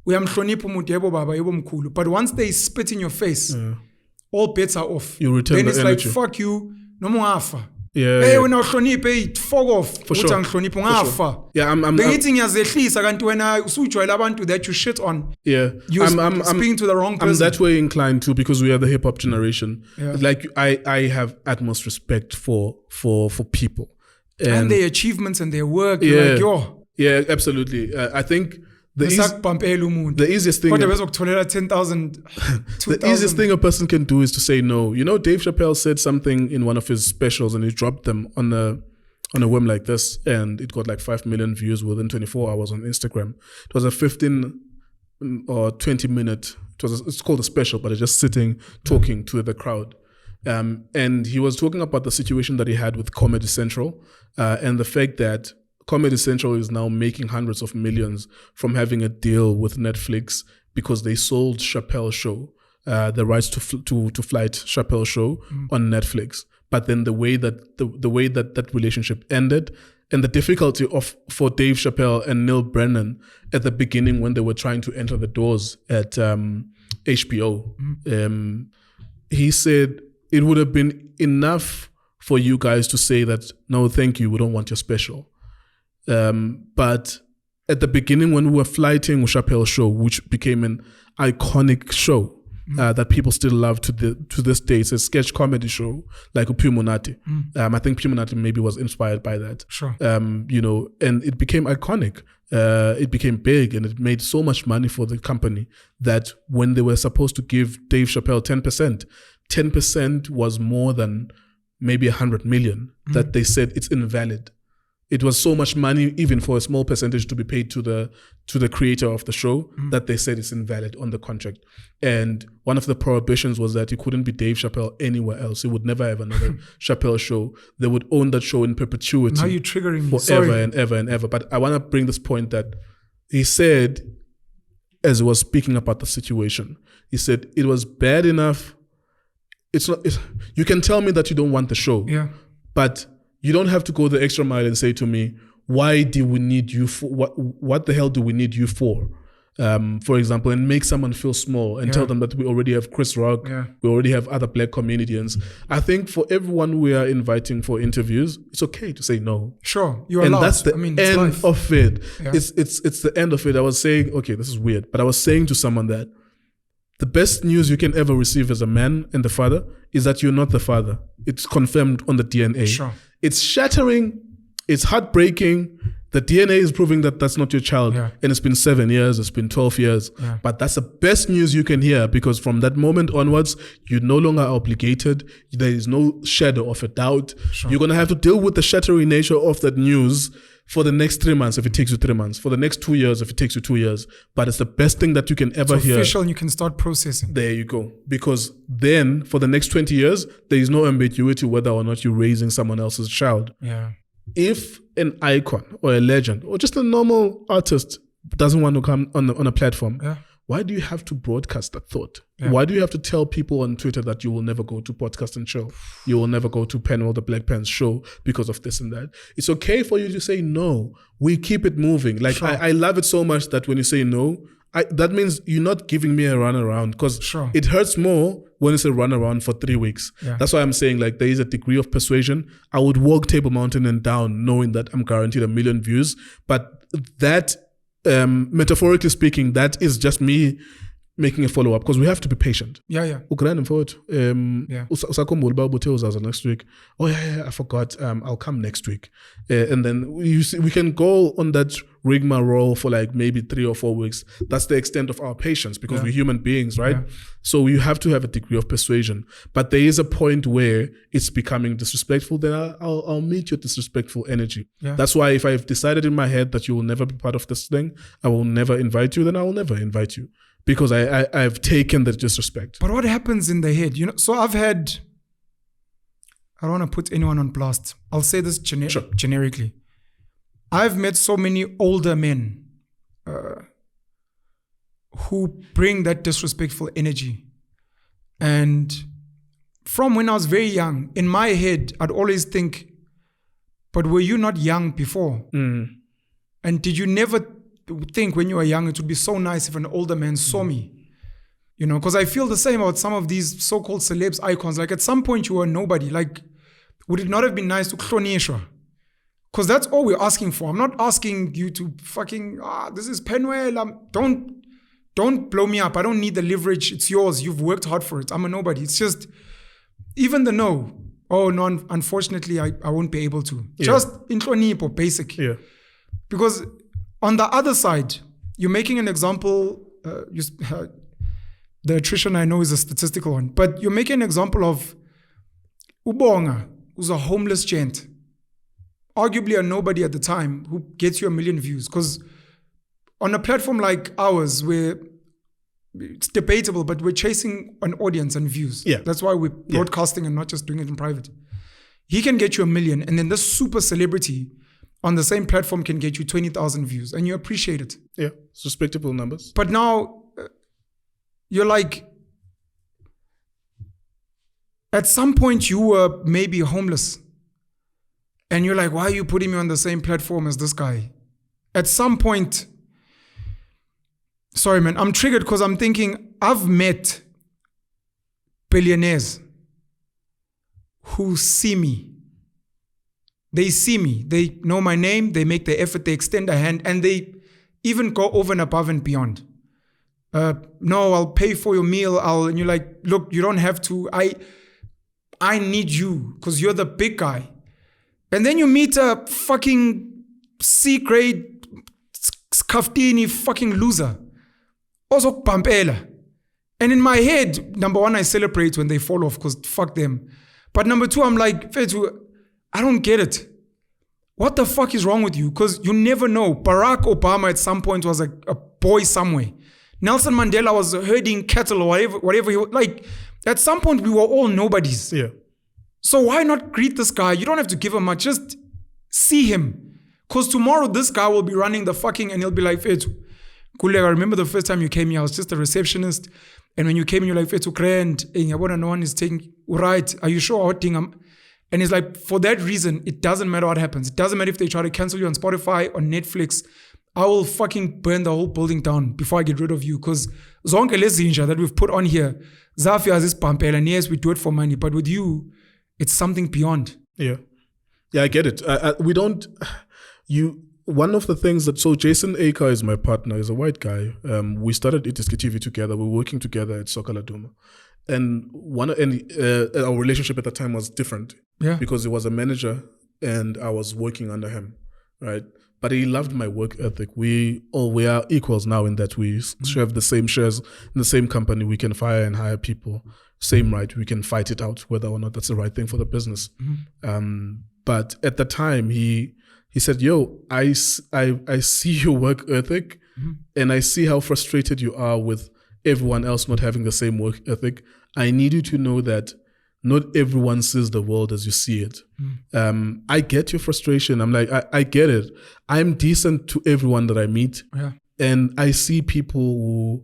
Uyamhlonipha umuntu, yebo baba, yebo mkhulu. But once they spit in your face, all bets are off. You return then the it's energy. like, fuck you, no more afa. Yeah. Hey, wena uhloniphe, hey, fuck off. For sure. Uhloniphe ungafa. Yeah, I'm Bengithi ngiyazehlisa kanti wena usujwayela abantu that you shit on. yeah. You're speaking to the wrong person. I'm that way inclined too, because we are the hip hop generation. Yeah. Like I have utmost respect for people and their achievements and their work. Yeah. You're like, yo. Yeah, absolutely. I think the easiest thing. The easiest thing a person can do is to say no. You know, Dave Chappelle said something in one of his specials, and he dropped them on a whim like this, and it got like 5 million views within 24 hours on Instagram. It was a 15 or 20 minute. It's called a special, but it's just sitting talking to the crowd. And he was talking about the situation that he had with Comedy Central, and the fact that Comedy Central is now making hundreds of millions from having a deal with Netflix because they sold Chappelle's show, the rights to flight Chappelle's show on Netflix. But then the way that relationship ended, and the difficulty for Dave Chappelle and Neil Brennan at the beginning when they were trying to enter the doors at HBO, he said it would have been enough for you guys to say that, no, thank you, we don't want your special. But at the beginning, when we were flighting Chappelle's show, which became an iconic show that people still love to this day, it's a sketch comedy show like Pumunati. I think Pumunati maybe was inspired by that. Sure. You know, and it became iconic. It became big, and it made so much money for the company that when they were supposed to give Dave Chappelle 10% was more than maybe 100 million that they said it's invalid. It was so much money, even for a small percentage, to be paid to the creator of the show, that they said it's invalid on the contract. And one of the prohibitions was that it couldn't be Dave Chappelle anywhere else. He would never have another Chappelle show. They would own that show in perpetuity. Now you're triggering me. Forever and ever and ever. But I want to bring this point that he said, as he was speaking about the situation, he said it was bad enough. You can tell me that you don't want the show, but you don't have to go the extra mile and say to me, why do we need you for? What the hell do we need you for? For example, and make someone feel small and tell them that we already have Chris Rock, we already have other black comedians. I think for everyone we are inviting for interviews, it's okay to say no. Sure, you're and allowed. That's the end of it. Yeah. It's the end of it. I was saying, okay, this is weird, but I was saying to someone that the best news you can ever receive as a man and the father is that you're not the father. It's confirmed on the DNA. Sure. It's shattering. It's heartbreaking. The DNA is proving that that's not your child. Yeah. And it's been 7 years. It's been 12 years. Yeah. But that's the best news you can hear, because from that moment onwards, you're no longer obligated. There is no shadow of a doubt. Sure. You're going to have to deal with the shattering nature of that news for the next 3 months if it takes you 3 months, for the next 2 years if it takes you 2 years. But it's the best thing that you can ever hear. It's official, and you can start processing. There you go. Because then for the next 20 years, there is no ambiguity whether or not you're raising someone else's child. Yeah. If an icon or a legend or just a normal artist doesn't want to come on a platform, why do you have to broadcast that thought? Yeah. Why do you have to tell people on Twitter that you will never go to Podcast and Chill? You will never go to Penuel the Black Pants show because of this and that. It's okay for you to say no. We keep it moving. Like, sure. I love it so much that when you say no, that means you're not giving me a runaround, because sure. it hurts more when it's a runaround for 3 weeks. Yeah. That's why I'm saying, like, there is a degree of persuasion. I would walk Table Mountain and down knowing that I'm guaranteed 1 million views. But that, metaphorically speaking, that is just me making a follow-up, because we have to be patient. Yeah. Next week. Oh, yeah, I forgot. I'll come next week. And then we can go on that rigmarole for like maybe 3 or 4 weeks. That's the extent of our patience because we're human beings, right? So you have to have a degree of persuasion. But there is a point where it's becoming disrespectful, then I'll meet your disrespectful energy. Yeah. That's why if I've decided in my head that you will never be part of this thing, I will never invite you, then I will never invite you. Because I've taken the disrespect. But what happens in the head? So I've had, I don't want to put anyone on blast. I'll say this generically. I've met so many older men who bring that disrespectful energy. And from when I was very young, in my head, I'd always think, but were you not young before? And did you never think when you were young, it would be so nice if an older man saw me? Because I feel the same about some of these so-called celebs icons. Like at some point you were nobody. Like, would it not have been nice to klonishwa? Because that's all we're asking for. I'm not asking you to fucking, this is Penuel. Don't blow me up. I don't need the leverage. It's yours. You've worked hard for it. I'm a nobody. It's just, even the no. Oh, no, unfortunately, I won't be able to. Yeah. Just inhlonipho, basic. Yeah. Because on the other side, you're making an example, the attrition I know is a statistical one, but you're making an example of Ubonga, who's a homeless gent, arguably a nobody at the time, who gets you 1 million views. Because on a platform like ours, where it's debatable, but we're chasing an audience and views. Yeah. That's why we're broadcasting and not just doing it in private. He can get you 1 million, and then this super celebrity on the same platform can get you 20,000 views, and you appreciate it. Yeah, it's respectable numbers. But now you're like, at some point you were maybe homeless, and you're like, why are you putting me on the same platform as this guy? At some point, sorry man, I'm triggered because I'm thinking, I've met billionaires who see me. They see me. They know my name. They make the effort. They extend a hand, and they even go over and above and beyond. No, I'll pay for your meal. And you're like, look, you don't have to. I need you because you're the big guy. And then you meet a fucking C-grade skaftini fucking loser. Also pampela. And in my head, number one, I celebrate when they fall off because fuck them. But number two, I'm like, Fetu, I don't get it. What the fuck is wrong with you? Because you never know. Barack Obama at some point was a boy somewhere. Nelson Mandela was herding cattle or whatever he was. Like, at some point, we were all nobodies. Yeah. So why not greet this guy? You don't have to give him much. Just see him. Because tomorrow, this guy will be running the fucking, and he'll be like, Fetu, Nkululeko, I remember the first time you came here, I was just a receptionist. And when you came in, you're like, Fetu, grand. And no one is taking, right, are you sure? And it's like, for that reason, it doesn't matter what happens. It doesn't matter if they try to cancel you on Spotify, on Netflix. I will fucking burn the whole building down before I get rid of you. Because zonke lezinja that we've put on here, Zafia has this pampel, and yes, we do it for money. But with you, it's something beyond. Yeah. Yeah, I get it. One of the things that, so Jason Aker is my partner, is a white guy. We started Itiski TV together. We were working together at Sokala Duma. And our relationship at the time was different. Yeah. Because he was a manager and I was working under him, right? But he loved my work ethic. We are equals now in that we have the same shares in the same company. We can fire and hire people. Same right. We can fight it out whether or not that's the right thing for the business. But at the time, he said, yo, I see your work ethic and I see how frustrated you are with everyone else not having the same work ethic. I need you to know that not everyone sees the world as you see it. I get your frustration. I'm like, I get it. I'm decent to everyone that I meet. Yeah. And I see people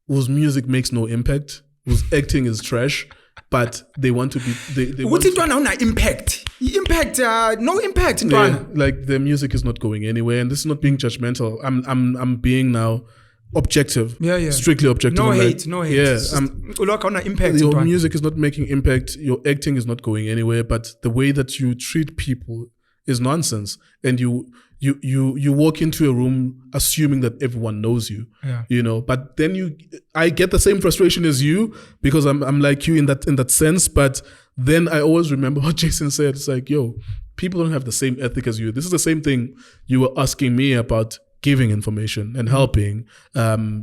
whose music makes no impact, whose acting is trash, but they want to be... What's it doing now? Impact. Impact, no impact. Like their music is not going anywhere. And this is not being judgmental. I'm being now... objective, strictly objective. No hate. Yeah, impact. Your music is not making impact. Your acting is not going anywhere. But the way that you treat people is nonsense. And you walk into a room assuming that everyone knows you. Yeah. You know. But then I get the same frustration as you because I'm like you in that sense. But then I always remember what Jason said. It's like, yo, people don't have the same ethic as you. This is the same thing you were asking me about giving information and helping,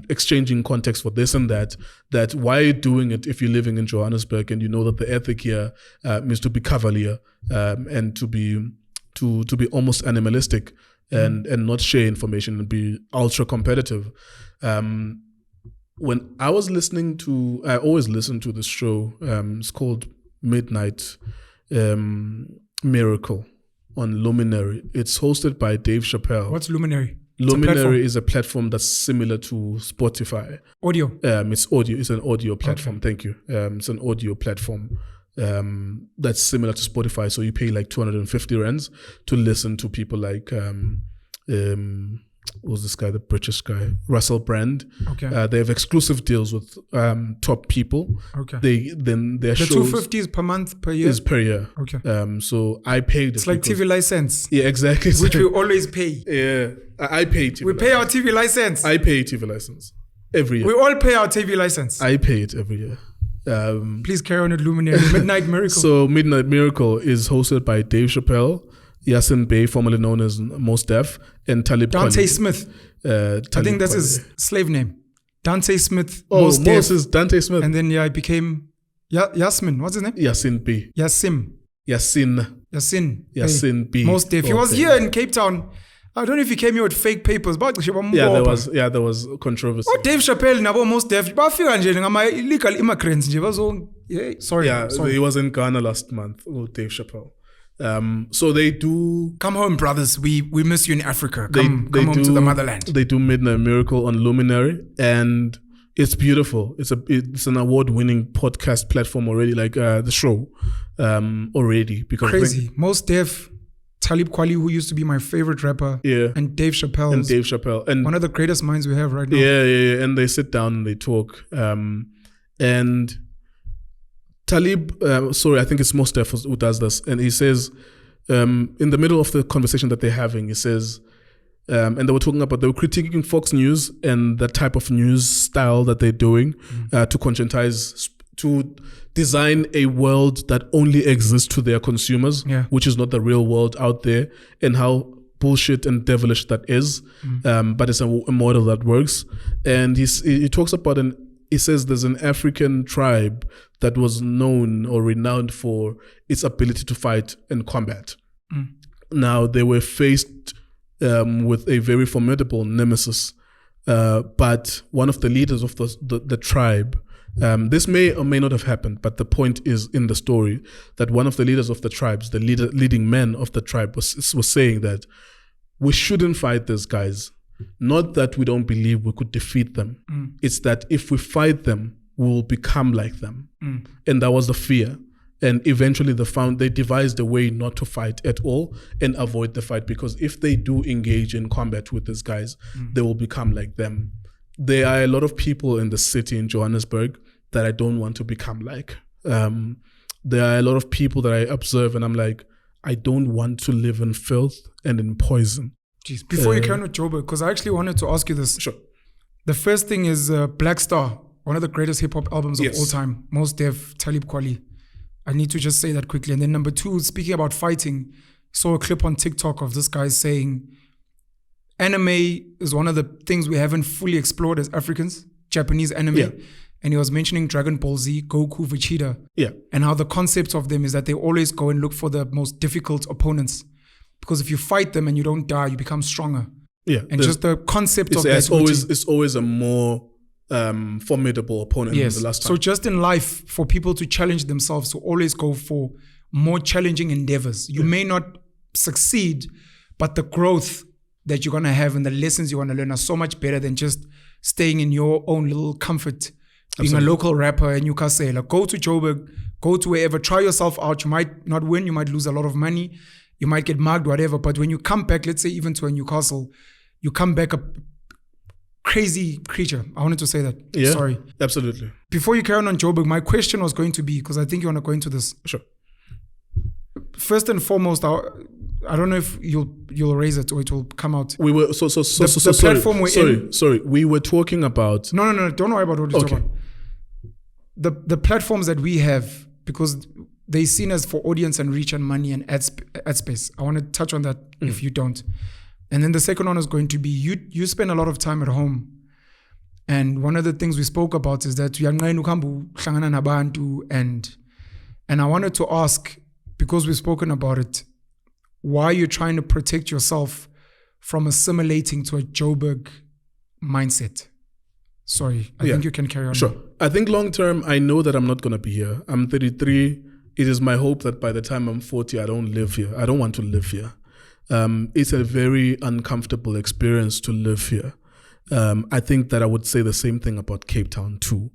exchanging context for this and that why are you doing it if you're living in Johannesburg and you know that the ethic here means to be cavalier and to be almost animalistic and not share information and be ultra competitive. When I was I always listen to this show, it's called Midnight Miracle on Luminary. It's hosted by Dave Chappelle. What's Luminary? Luminary is a platform that's similar to Spotify. Audio. It's audio. It's an audio platform. Okay. Thank you. It's an audio platform that's similar to Spotify. So you pay like 250 rands to listen to people like who's this guy? The British guy, Russell Brand. Okay. They have exclusive deals with top people. Okay. Their shows 250 is per month, per year? Is per year. Okay. So I paid. It's like TV license. Yeah, exactly. Which we always pay. Yeah, I pay TV. We pay our TV license. I pay TV license every year. We all pay our TV license. I pay it every year. Please carry on at Luminary. Midnight Miracle. So Midnight Miracle is hosted by Dave Chappelle, Yasin Bey, formerly known as Mos Def, and Talib Dante Kweli. Smith. I think that's his slave name. Dante Smith. Oh, Mos Def. is Dante Smith. And then it became Yasmin. What's his name? Yasin B. Yasin B. Mos Def. He was here in Cape Town. I don't know if he came here with fake papers, but there was controversy. Oh, Dave Chappelle nabo Mos Def bafika nje ngama illegal immigrants nje bazo. Sorry. He was in Ghana last month. Oh, Dave Chappelle. So they do. Come home, brothers. We miss you in Africa. Come home to the motherland. They do Midnight Miracle on Luminary, and it's beautiful. It's an award-winning podcast platform already, like the show already. Because crazy. Mos Def, Talib Kweli, who used to be my favorite rapper, and Dave Chappelle, and one of the greatest minds we have right now. Yeah. And they sit down and they talk, and Talib, I think it's Mos Def who does this, and he says, in the middle of the conversation that they're having, he says, and they were critiquing Fox News and the type of news style that they're doing to conscientize, to design a world that only exists to their consumers, which is not the real world out there, and how bullshit and devilish that is. But it's a model that works. And he talks about he says there's an African tribe that was known or renowned for its ability to fight and combat. Now they were faced with a very formidable nemesis, but one of the leaders of the tribe, this may or may not have happened, but the point is in the story that one of the leaders of the tribes, the leading men of the tribe was saying that we shouldn't fight these guys. Not that we don't believe we could defeat them. It's that if we fight them, we will become like them. And that was the fear. And eventually they devised a way not to fight at all and avoid the fight, because if they do engage in combat with these guys, they will become like them. There are a lot of people in the city in Johannesburg that I don't want to become like. There are a lot of people that I observe and I'm like, I don't want to live in filth and in poison. Jeez. Before you carry on with Joburg, because I actually wanted to ask you this. Sure. The first thing is Black Star, one of the greatest hip-hop albums of all time. Mos Def, Talib Kweli. I need to just say that quickly. And then number two, speaking about fighting, saw a clip on TikTok of this guy saying, anime is one of the things we haven't fully explored as Africans, Japanese anime. Yeah. And he was mentioning Dragon Ball Z, Goku, Vegeta. Yeah. And how the concept of them is that they always go and look for the most difficult opponents. Because if you fight them and you don't die, you become stronger. Yeah. And just the concept of that. It's always a more formidable opponent than the last time. So just in life, for people to challenge themselves, to always go for more challenging endeavors. You may not succeed, but the growth that you're going to have and the lessons you want to learn are so much better than just staying in your own little comfort, being a local rapper in Newcastle. Go to Joburg, go to wherever, try yourself out. You might not win, you might lose a lot of money, you might get mugged, whatever. But when you come back, let's say even to a Newcastle, you come back a crazy creature. I wanted to say that. Yeah, sorry. Absolutely. Before you carry on Joburg, my question was going to be, because I think you want to go into this. Sure. First and foremost, I don't know if you'll raise it or it will come out. We were the platform we're in. Sorry. We were talking about. No. Don't worry about what you're talking about. The platforms that we have, because they're seen as for audience and reach and money and ad space. I want to touch on that if you don't. And then the second one is going to be you spend a lot of time at home. And one of the things we spoke about is that and I wanted to ask, because we've spoken about it, why you're trying to protect yourself from assimilating to a Joburg mindset. Sorry, I think you can carry on. Sure. I think long term, I know that I'm not going to be here. I'm 33. It is my hope that by the time I'm 40, I don't live here. I don't want to live here. It's a very uncomfortable experience to live here. I think that I would say the same thing about Cape Town too.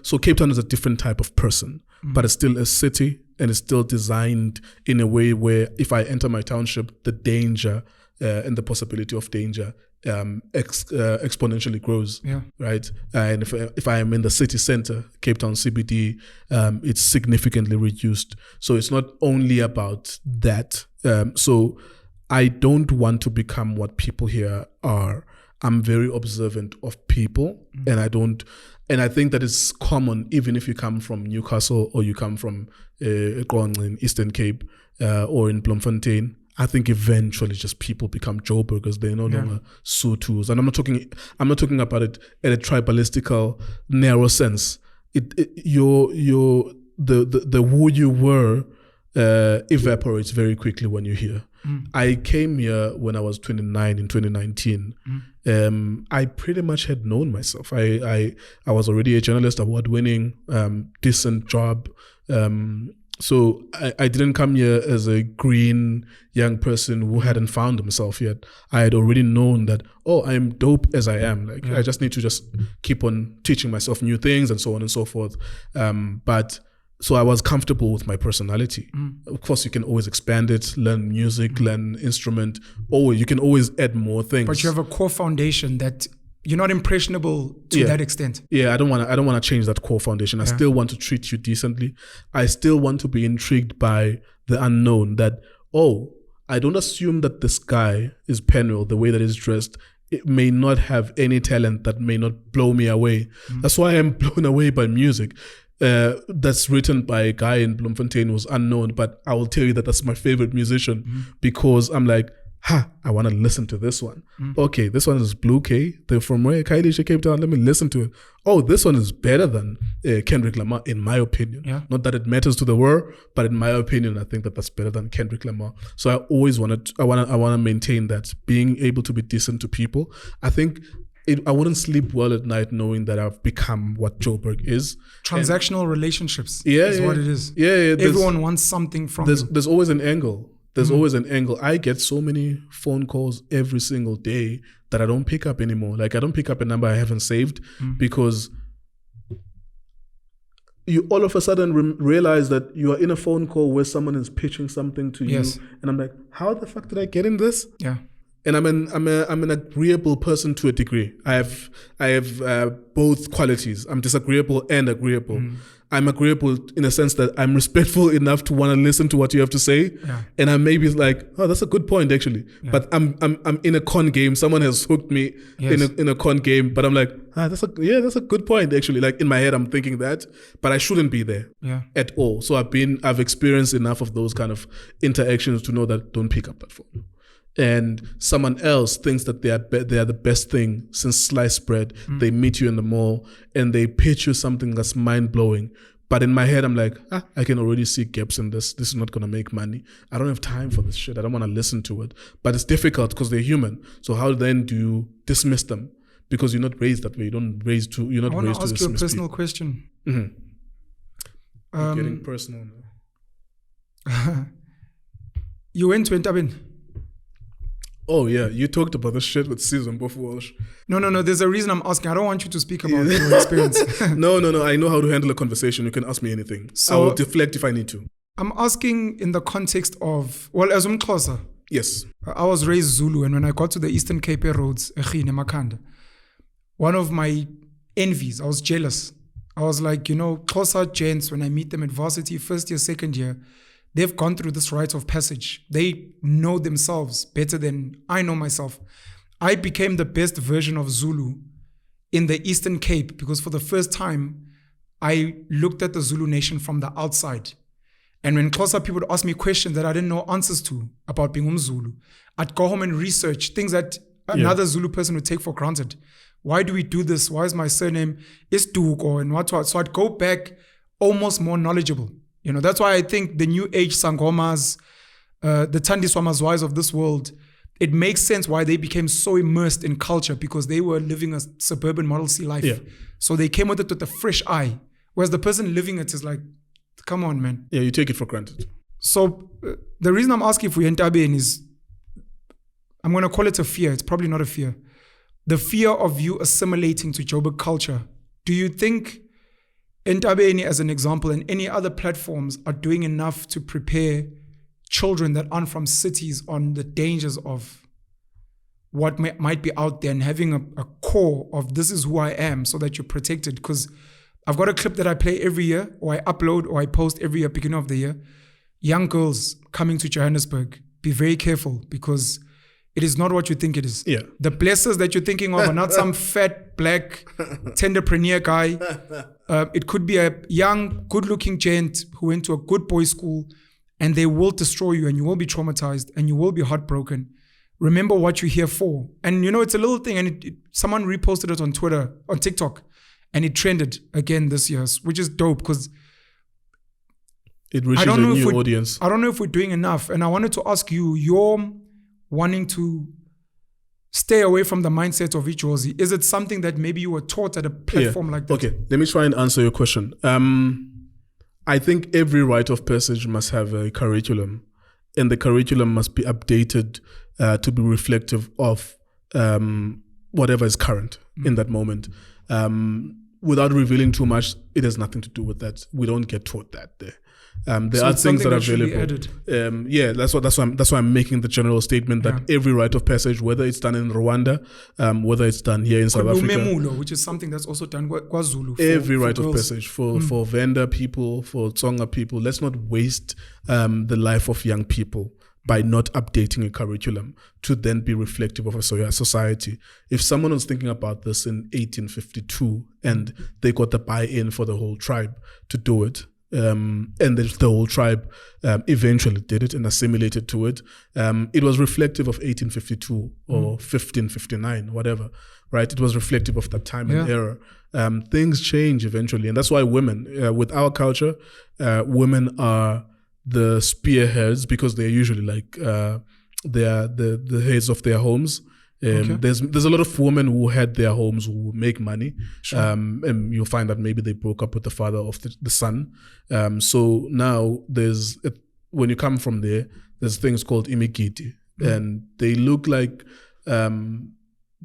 So Cape Town is a different type of person, but it's still a city and it's still designed in a way where if I enter my township, the danger and the possibility of danger exponentially grows. Yeah. Right. And if I am in the city center, Cape Town CBD, it's significantly reduced. So it's not only about that. So I don't want to become what people here are. I'm very observant of people, and I think that is common even if you come from Newcastle or you come from in Eastern Cape or in Bloemfontein. I think eventually just people become Joburgers. They're no longer Sothos. And I'm not talking about it in a tribalistical, narrow sense. The who you were evaporates very quickly when you're here. I came here when I was 29 in 2019. I pretty much had known myself. I was already a journalist, award-winning, decent job. So I didn't come here as a green young person who hadn't found himself yet. I had already known that, I'm dope as I am. I just need to just keep on teaching myself new things and so on and so forth. So I was comfortable with my personality. Of course, you can always expand it, learn music, learn instrument, or you can always add more things. But you have a core foundation that you're not impressionable to that extent. Yeah, I don't want to change that core foundation. I still want to treat you decently. I still want to be intrigued by the unknown. That I don't assume that this guy is Penuel the way that he's dressed. It may not have any talent that may not blow me away. That's why I'm blown away by music. That's written by a guy in Bloemfontein who was unknown, but I will tell you that that's my favorite musician because I'm like, I want to listen to this one. Okay, this one is Blue K. They're from where? Kaidisha, Cape Town. Let me listen to it. This one is better than Kendrick Lamar, in my opinion. Yeah. Not that it matters to the world, but in my opinion, I think that that's better than Kendrick Lamar. So I always want to maintain that, being able to be decent to people. I think I wouldn't sleep well at night knowing that I've become what Joburg is. Transactional relationships is what it is. Yeah. Everyone wants something from you. There's always an angle. There's always an angle. I get so many phone calls every single day that I don't pick up anymore. I don't pick up a number I haven't saved because you all of a sudden realize that you are in a phone call where someone is pitching something to you. And I'm like, how the fuck did I get in this? Yeah. And I'm an agreeable person to a degree. I have both qualities. I'm disagreeable and agreeable. I'm agreeable in a sense that I'm respectful enough to want to listen to what you have to say. Yeah. And I maybe like, that's a good point actually. Yeah. But I'm in a con game. Someone has hooked me in a con game, but I'm like, that's a good point actually. In my head, I'm thinking that, but I shouldn't be there at all. So I've experienced enough of those kind of interactions to know that don't pick up that phone. And someone else thinks that they are the best thing since sliced bread. They meet you in the mall and they pitch you something that's mind-blowing. But in my head, I'm like, I can already see gaps in this. This is not going to make money. I don't have time for this shit. I don't want to listen to it. But it's difficult because they're human. So how then do you dismiss them? Because you're not raised that way. You're not raised to dismiss people. I want to ask you a personal question. You're getting personal now. You went to Ntabeni? Oh yeah, you talked about this shit with Season Bof Walsh. No. There's a reason I'm asking. I don't want you to speak about your experience. No. I know how to handle a conversation. You can ask me anything. So I will deflect if I need to. I'm asking in the context of, as Xhosa. Yes. I was raised Zulu, and when I got to the Eastern Cape roads, Makhanda, one of my envies, I was jealous. I was like, Xhosa gents, when I meet them at varsity, first year, second year, they've gone through this rite of passage. They know themselves better than I know myself. I became the best version of Zulu in the Eastern Cape because for the first time, I looked at the Zulu nation from the outside. And when closer people would ask me questions that I didn't know answers to about being Zulu, I'd go home and research things that another Zulu person would take for granted. Why do we do this? Why is my surname Isduko and what? So I'd go back almost more knowledgeable. You know, that's why I think the new age Sangomas, the Tandiswamas wise of this world, it makes sense why they became so immersed in culture, because they were living a suburban Model C life. Yeah. So they came with it with a fresh eye. Whereas the person living it is like, come on, man. Yeah, you take it for granted. So the reason I'm asking for Entabeni is, I'm going to call it a fear. It's probably not a fear. The fear of you assimilating to Joburg culture. Do you think Entabeni, as an example, and any other platforms are doing enough to prepare children that aren't from cities on the dangers of what might be out there, and having a core of this is who I am, so that you're protected? Because I've got a clip that I play every year, or I upload, or I post every year, beginning of the year. Young girls coming to Johannesburg, be very careful, because it is not what you think it is. Yeah. The blessers that you're thinking of are not some fat, black, tenderpreneur guy. It could be a young, good-looking gent who went to a good boys' school, and they will destroy you, and you will be traumatized, and you will be heartbroken. Remember what you're here for. And you know, it's a little thing, and someone reposted it on Twitter, on TikTok, and it trended again this year, which is dope, because it reaches a new audience. I don't know if we're doing enough. And I wanted to ask you, you're wanting to stay away from the mindset of Ijozi. Is it something that maybe you were taught at a platform like that? Okay, let me try and answer your question. I think every rite of passage must have a curriculum, and the curriculum must be updated to be reflective of whatever is current in that moment. Without revealing too much, it has nothing to do with that. We don't get taught that there. There are things that are available. That's why I'm making the general statement that every rite of passage, whether it's done in Rwanda, whether it's done here in South Africa, which is something that's also done KwaZulu. Every rite of passage for Venda people, for Tsonga people, let's not waste the life of young people by not updating a curriculum to then be reflective of a society. If someone was thinking about this in 1852 and they got the buy-in for the whole tribe to do it, and the whole tribe eventually did it and assimilated to it, it was reflective of 1852 or 1559, whatever, right? It was reflective of that time and era. Things change eventually, and that's why women, with our culture, women are the spearheads, because they're usually like they are the heads of their homes. There's a lot of women who had their homes who make money, and you'll find that maybe they broke up with the father of the son. So now when you come from there's things called imigiti, and they look like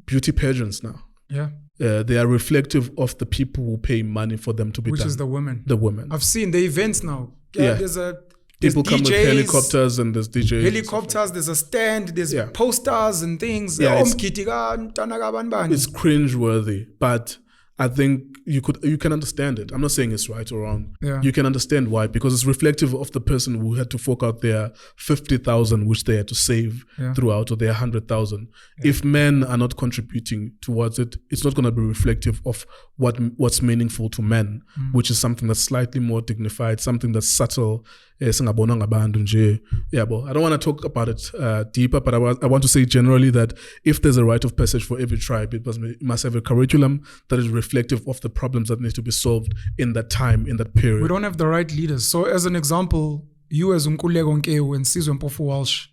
beauty pageants now. Yeah. They are reflective of the people who pay money for them to be Which done. is the women. The women. I've seen the events now. There's people come DJs, with helicopters, and there's DJs. Helicopters, there's a stand, there's posters and things. It's cringe-worthy, but I think you can understand it. I'm not saying it's right or wrong. Yeah. You can understand why, because it's reflective of the person who had to fork out their 50,000, which they had to save throughout, or their 100,000. If men are not contributing towards it, it's not going to be reflective of what's meaningful to men, which is something that's slightly more dignified, something that's subtle. I don't want to talk about it deeper, but I want to say generally that if there's a rite of passage for every tribe, it must have a curriculum that is reflective of the problems that need to be solved in that time, in that period. We don't have the right leaders. So as an example, you as Nkululeko Nkewu and Sizwe Mpofu Walsh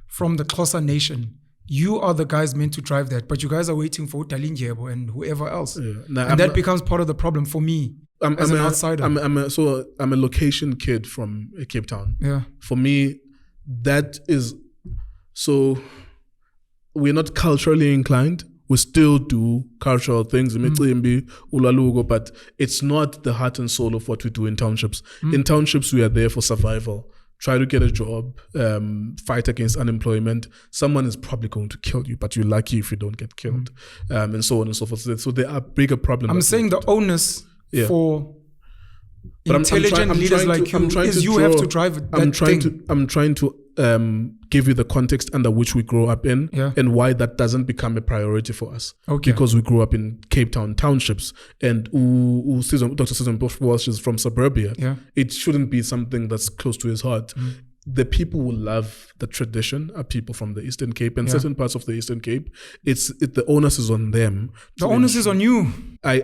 from the Xhosa nation, you are the guys meant to drive that, but you guys are waiting for Dalindyebo and whoever else. And that becomes part of the problem for me. I'm an outsider. I'm a location kid from Cape Town. Yeah. For me, that is so. We're not culturally inclined. We still do cultural things, but it's not the heart and soul of what we do in townships. In townships, we are there for survival. Try to get a job, fight against unemployment. Someone is probably going to kill you, but you're lucky if you don't get killed, and so on and so forth. So there are bigger problems. I'm saying the onus for But intelligent leaders like you is you have to drive that thing. I'm trying to give you the context under which we grow up in, and why that doesn't become a priority for us. Okay. Because we grew up in Cape Town townships, and Dr. Susan Bush is from suburbia. Yeah. It shouldn't be something that's close to his heart. The people who love the tradition are people from the Eastern Cape and certain parts of the Eastern Cape. The onus is on them. The onus is on you. I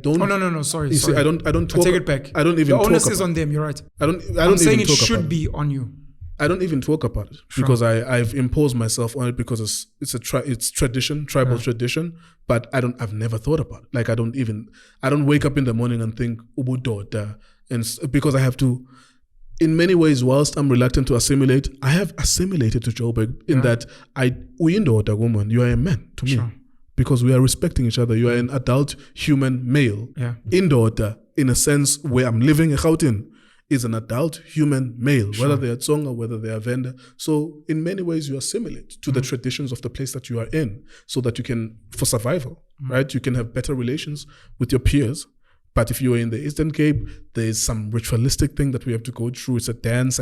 don't. Oh no. Sorry. See, I don't talk. I take it back. I don't even. The onus talk is about, on them. You're right. I'm saying even it should be on you. I don't even talk about it because I've imposed myself on it because it's tradition, tribal tradition. But I've never thought about it. Like I don't wake up in the morning and think ubudota, and because I have to. In many ways, whilst I'm reluctant to assimilate, I have assimilated to Joburg in that we indoor woman, you are a man to me. Because we are respecting each other. You are an adult human male. Yeah. Indoor, in a sense, where I'm living in Gauteng, is an adult human male, whether they are Tsonga, whether they are Venda. So in many ways, you assimilate to the traditions of the place that you are in so that you can, for survival, right? You can have better relations with your peers. But if you are in the Eastern Cape, there's some ritualistic thing that we have to go through. It's a dance.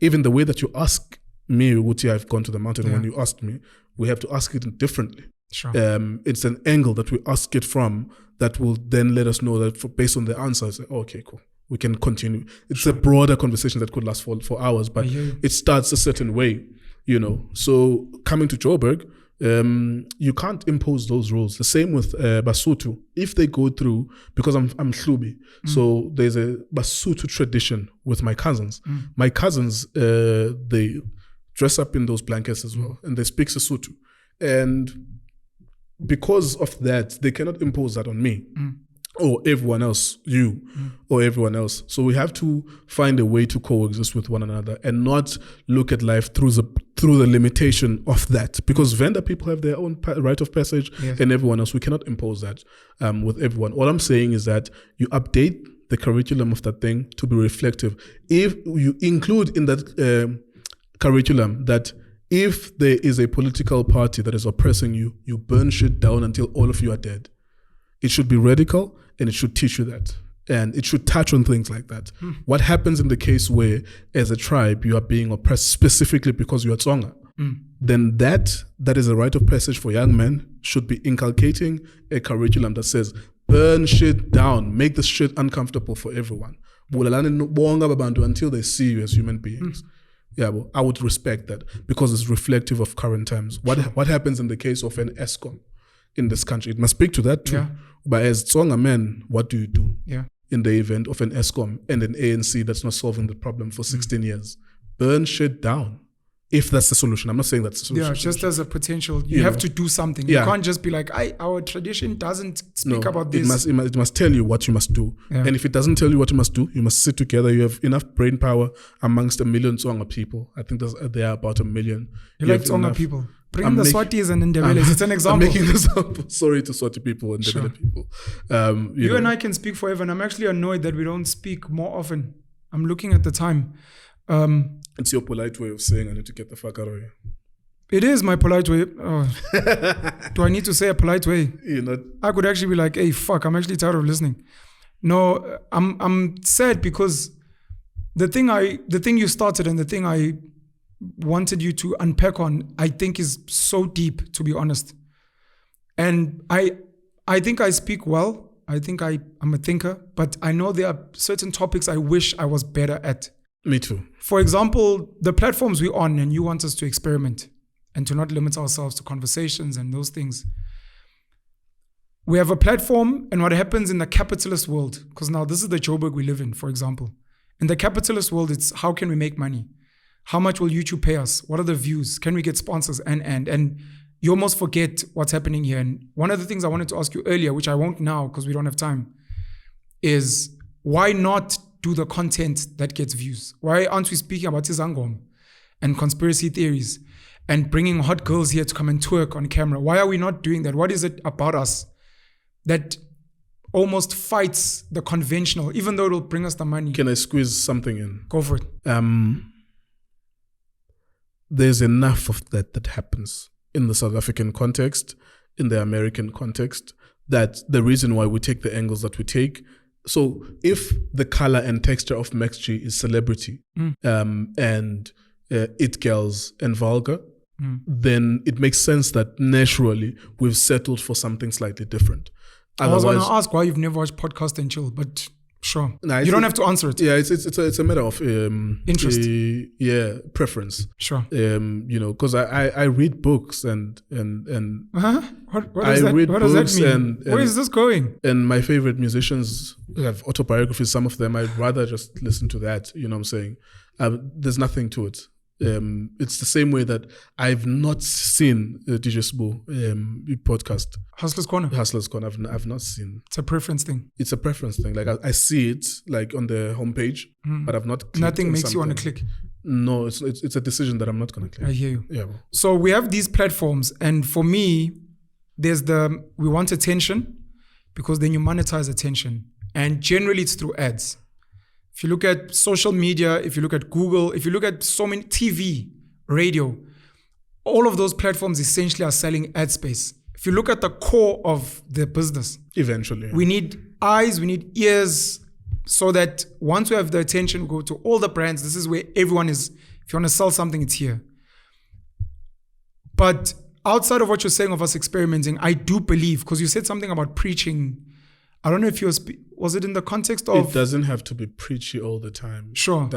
Even the way that you ask me, Uti, I've gone to the mountain. When you asked me, we have to ask it differently. Sure. It's an angle that we ask it from that will then let us know that based on the answers, okay, cool. We can continue. It's a broader conversation that could last for hours, but it starts a certain way, So coming to Joburg, you can't impose those rules. The same with Basotho. If they go through, because I'm Hlubi, so there's a Basotho tradition with my cousins. My cousins, they dress up in those blankets as well, and they speak Sesotho. And because of that, they cannot impose that on me. Or everyone else, or everyone else. So we have to find a way to coexist with one another and not look at life through the limitation of that. Because Venda people have their own rite of passage, and everyone else. We cannot impose that with everyone. All I'm saying is that you update the curriculum of that thing to be reflective. If you include in that curriculum that if there is a political party that is oppressing you, you burn shit down until all of you are dead. It should be radical, and it should teach you that. And it should touch on things like that. What happens in the case where, as a tribe, you are being oppressed specifically because you are Tsonga? Then that is a rite of passage for young men, should be inculcating a curriculum that says, burn shit down, make this shit uncomfortable for everyone. Until they see you as human beings. Yeah, well, I would respect that because it's reflective of current times. What happens in the case of an ESCOM in this country? It must speak to that too. Yeah. But as Tsonga men, what do you do in the event of an ESCOM and an ANC that's not solving the problem for 16 years? Burn shit down. If that's the solution. I'm not saying that's the solution. Yeah, just as a potential, you have to do something. You can't just be like, our tradition doesn't speak about this. It must tell you what you must do. Yeah. And if it doesn't tell you what you must do, you must sit together. You have enough brain power amongst 1 million Tsonga people. I think there are about 1 million. You like Tsonga people. Bring the Swatis and Ndebele. It's an example. I'm making an example. Sorry to Swati people and Ndebele people. You and I can speak forever, and I'm actually annoyed that we don't speak more often. I'm looking at the time. It's your polite way of saying I need to get the fuck out of here. It is my polite way. Do I need to say a polite way? I could actually be like, hey, fuck, I'm actually tired of listening. No, I'm sad because the thing you started and the thing I wanted you to unpack on, I think is so deep, to be honest. And I think I speak well. I think I'm a thinker, but I know there are certain topics I wish I was better at. Me too. For example, the platforms we're on, and you want us to experiment and to not limit ourselves to conversations and those things. We have a platform, and what happens in the capitalist world, because now this is the Joburg we live in, for example. In the capitalist world, it's how can we make money? How much will YouTube pay us? What are the views? Can we get sponsors? And you almost forget what's happening here. And one of the things I wanted to ask you earlier, which I won't now because we don't have time, is why not do the content that gets views? Why aren't we speaking about Tizangom and conspiracy theories and bringing hot girls here to come and twerk on camera? Why are we not doing that? What is it about us that almost fights the conventional, even though it'll bring us the money? Can I squeeze something in? Go for it. There's enough of that happens in the South African context, in the American context, that the reason why we take the angles that we take So if the color and texture of MaxG is celebrity, and it girls and vulgar, then it makes sense that naturally we've settled for something slightly different. I was going to ask why you've never watched Podcast and Chill, but sure. You don't have to answer it. Yeah, it's a matter of interest. Preference. Sure. Because I read books and What does that mean? Where is this going? And my favorite musicians have autobiographies. Some of them I'd rather just listen to that. You know what I'm saying? There's nothing to it. It's the same way that I've not seen DJ Sbu podcast. Hustler's Corner. I've not seen. It's a preference thing. It's a preference thing. Like I see it like on the homepage, but I've not. Nothing makes you want to click. No, it's a decision that I'm not going to click. I hear you. Yeah. Bro. So we have these platforms, and for me, there's we want attention because then you monetize attention, and generally it's through ads. If you look at social media, if you look at Google, if you look at so many TV, radio, all of those platforms essentially are selling ad space. If you look at the core of the business, eventually, we need eyes, we need ears, so that once we have the attention, we go to all the brands. This is where everyone is. If you want to sell something, it's here. But outside of what you're saying of us experimenting, I do believe, because you said something about preaching. I don't know if was it in the context of... It doesn't have to be preachy all the time. Sure.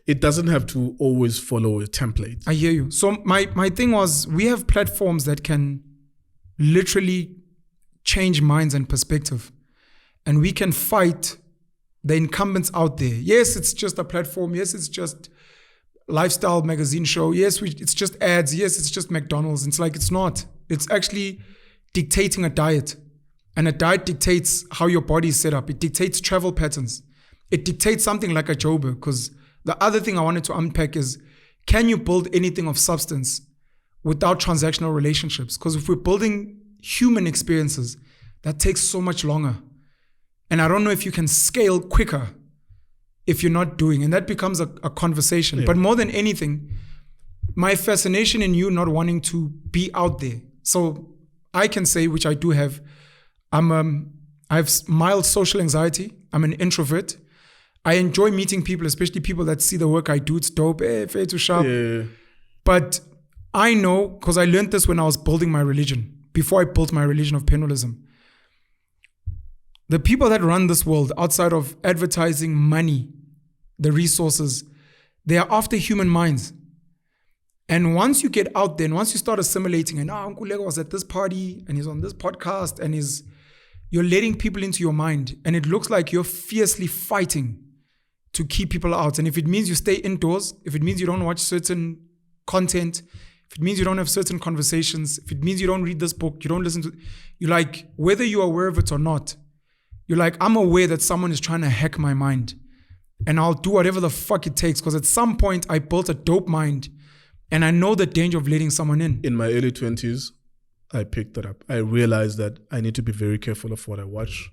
It doesn't have to always follow a template. I hear you. So my thing was, we have platforms that can literally change minds and perspective. And we can fight the incumbents out there. Yes, it's just a platform. Yes, it's just lifestyle magazine show. Yes, it's just ads. Yes, it's just McDonald's. It's like, it's not. It's actually dictating a diet. And a diet dictates how your body is set up. It dictates travel patterns. It dictates something like a Joburg. Because the other thing I wanted to unpack is, can you build anything of substance without transactional relationships? Because if we're building human experiences, that takes so much longer. And I don't know if you can scale quicker if you're not doing. And that becomes a conversation. Yeah. But more than anything, my fascination in you not wanting to be out there. So I can say, which I do have, I have mild social anxiety. I'm an introvert. I enjoy meeting people, especially people that see the work I do. It's dope. Fair to sharp. Yeah. But I know, because I learned this when I was building my religion, before I built my religion of Penuelism. The people that run this world outside of advertising, money, the resources, they are after human minds. And once you get out there and once you start assimilating, and Nkululeko was at this party and he's on this podcast and you're letting people into your mind, and it looks like you're fiercely fighting to keep people out. And if it means you stay indoors, if it means you don't watch certain content, if it means you don't have certain conversations, if it means you don't read this book, you don't listen to, you're like, whether you're aware of it or not, you're like, I'm aware that someone is trying to hack my mind, and I'll do whatever the fuck it takes, because at some point I built a dope mind and I know the danger of letting someone in. In my early 20s, I picked that up. I realized that I need to be very careful of what I watch,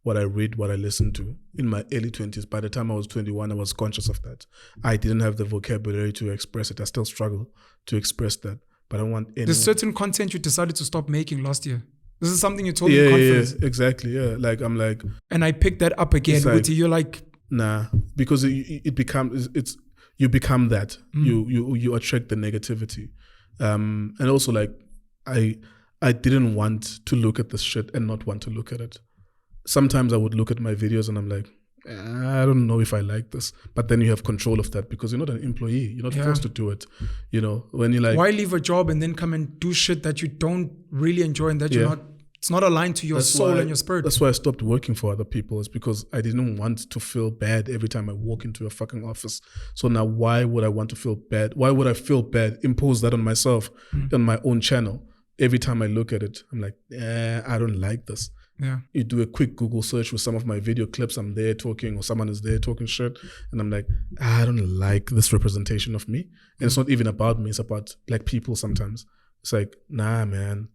what I read, what I listen to. In my early 20s, by the time I was 21, I was conscious of that. I didn't have the vocabulary to express it. I still struggle to express that, but I don't want anyone. There's certain content you decided to stop making last year. This is something you told me in conference. Yeah, exactly. Yeah, like I'm like. And I picked that up again. Like, you're like, nah, because it becomes you become that. You attract the negativity, and also like I didn't want to look at this shit and not want to look at it. Sometimes I would look at my videos and I'm like, I don't know if I like this. But then you have control of that because you're not an employee. You're not forced to do it. You know, when you're like, why leave a job and then come and do shit that you don't really enjoy and that you're not, it's not aligned to your soul and your spirit. That's why I stopped working for other people. It's because I didn't want to feel bad every time I walk into a fucking office. So now why would I want to feel bad? Why would I feel bad? Impose that on myself, on my own channel. Every time I look at it, I'm like, I don't like this. Yeah. You do a quick Google search with some of my video clips, I'm there talking or someone is there talking shit. And I'm like, I don't like this representation of me. And it's not even about me. It's about like people sometimes. It's like, nah, man.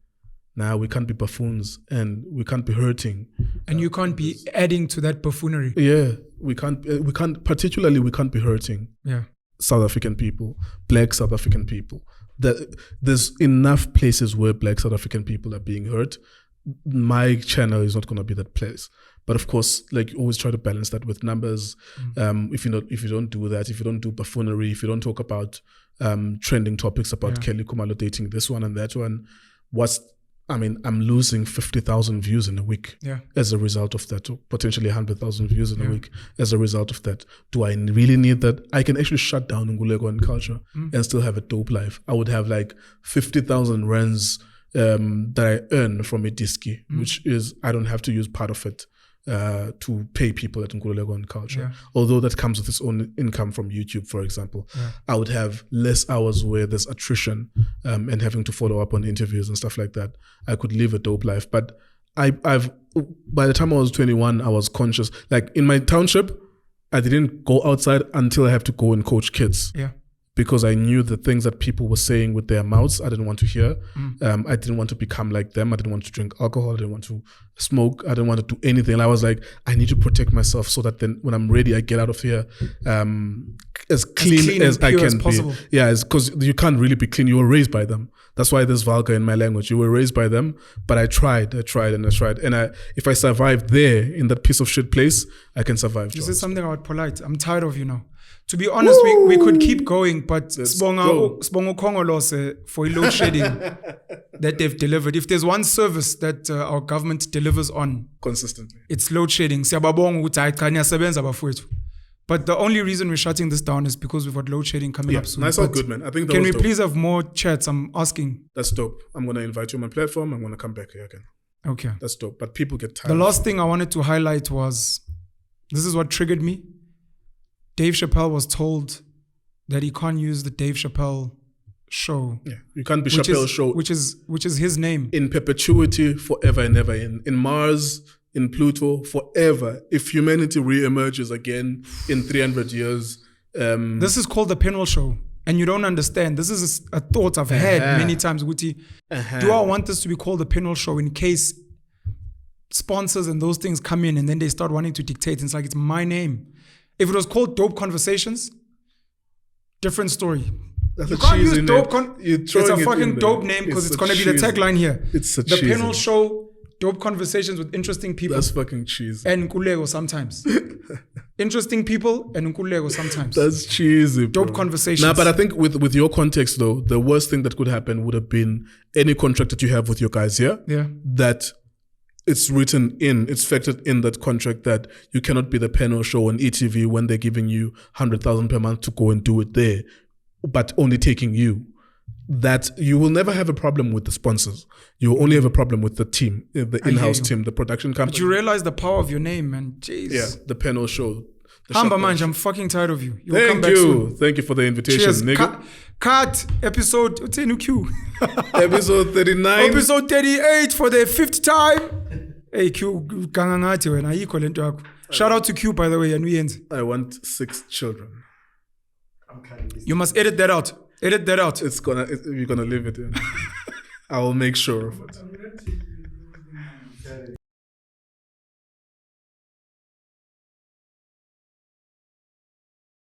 Nah, we can't be buffoons and we can't be hurting. And you can't be adding to that buffoonery. Yeah. We can't be hurting. Yeah. South African people, Black South African people. There's enough places where Black South African people are being hurt. My channel is not going to be that place But of course, like you always try to balance that with numbers. If you don't do that, if you don't do buffoonery, if you don't talk about trending topics about Kelly Kumalo dating this one and that one, I'm losing 50,000 views in a week as a result of that, or potentially 100,000 views in a week as a result of that. Do I really need that? I can actually shut down Nkululeko and Cultr and still have a dope life. I would have like 50,000 rands that I earn from a diski, which is, I don't have to use part of it to pay people at Nkululeko and Cultr. Although that comes with its own income from YouTube, for example. I would have less hours where there's attrition and having to follow up on interviews and stuff like that. I could live a dope life. But I've by the time I was 21, I was conscious. Like in my township, I didn't go outside until I have to go and coach kids. Because I knew the things that people were saying with their mouths, I didn't want to hear. I didn't want to become like them. I didn't want to drink alcohol. I didn't want to smoke. I didn't want to do anything. And I was like, I need to protect myself so that then when I'm ready, I get out of here as clean as I can be. Yeah, because you can't really be clean. You were raised by them. That's why there's vulgar in my language. You were raised by them, but I tried. And if I survived there in that piece of shit place, I can survive. This is something about polite. I'm tired of you now. To be honest, we could keep going, but Sbongo Kongolose for load shedding that they've delivered. If there's one service that our government delivers on consistently, it's load shedding. But the only reason we're shutting this down is because we've got load shedding coming up soon. Nice and good, man. I think that can we please have more chats? I'm asking. That's dope. I'm going to invite you on my platform. I'm going to come back here again. Okay. That's dope. But people get tired. The last thing I wanted to highlight was, this is what triggered me. Dave Chappelle was told that he can't use the Dave Chappelle show. Yeah, you can't be Chappelle show. Which is his name. In perpetuity, forever and ever. In Mars, in Pluto, forever. If humanity re-emerges again in 300 years. This is called the Penuel show. And you don't understand. This is a thought I've had many times, Guti. Do I want this to be called the Penuel show in case sponsors and those things come in and then they start wanting to dictate? And it's like, it's my name. If it was called Dope Conversations, different story. That's you a can't cheese use dope. It's a fucking dope name because it's going to be the tagline here. It's the Penuel show, dope conversations with interesting people. That's fucking cheesy. And Nkululeko sometimes. Interesting people and Nkululeko sometimes. That's cheesy, bro. Dope conversations. Nah, but I think with your context though, the worst thing that could happen would have been any contract that you have with your guys here. Yeah. That it's factored in that contract that you cannot be the Penuel show on ETV when they're giving you 100,000 per month to go and do it there, but only taking you. That you will never have a problem with the sponsors. You will only have a problem with the team, the in-house team, the production company. But you realize the power of your name, man. Jeez. Yeah, the Penuel show. Hamba Manj, I'm fucking tired of you. You'll come back soon. Thank you for the invitation, cheers. Nigga. Cut episode episode 39. Episode 38 for the 5th time. Hey Q, kangangati wena ayikho lento yakho. Shout out to Q, by the way, and we end. I want 6 children. You must edit that out. Edit that out. You're gonna leave it in. I will make sure of it.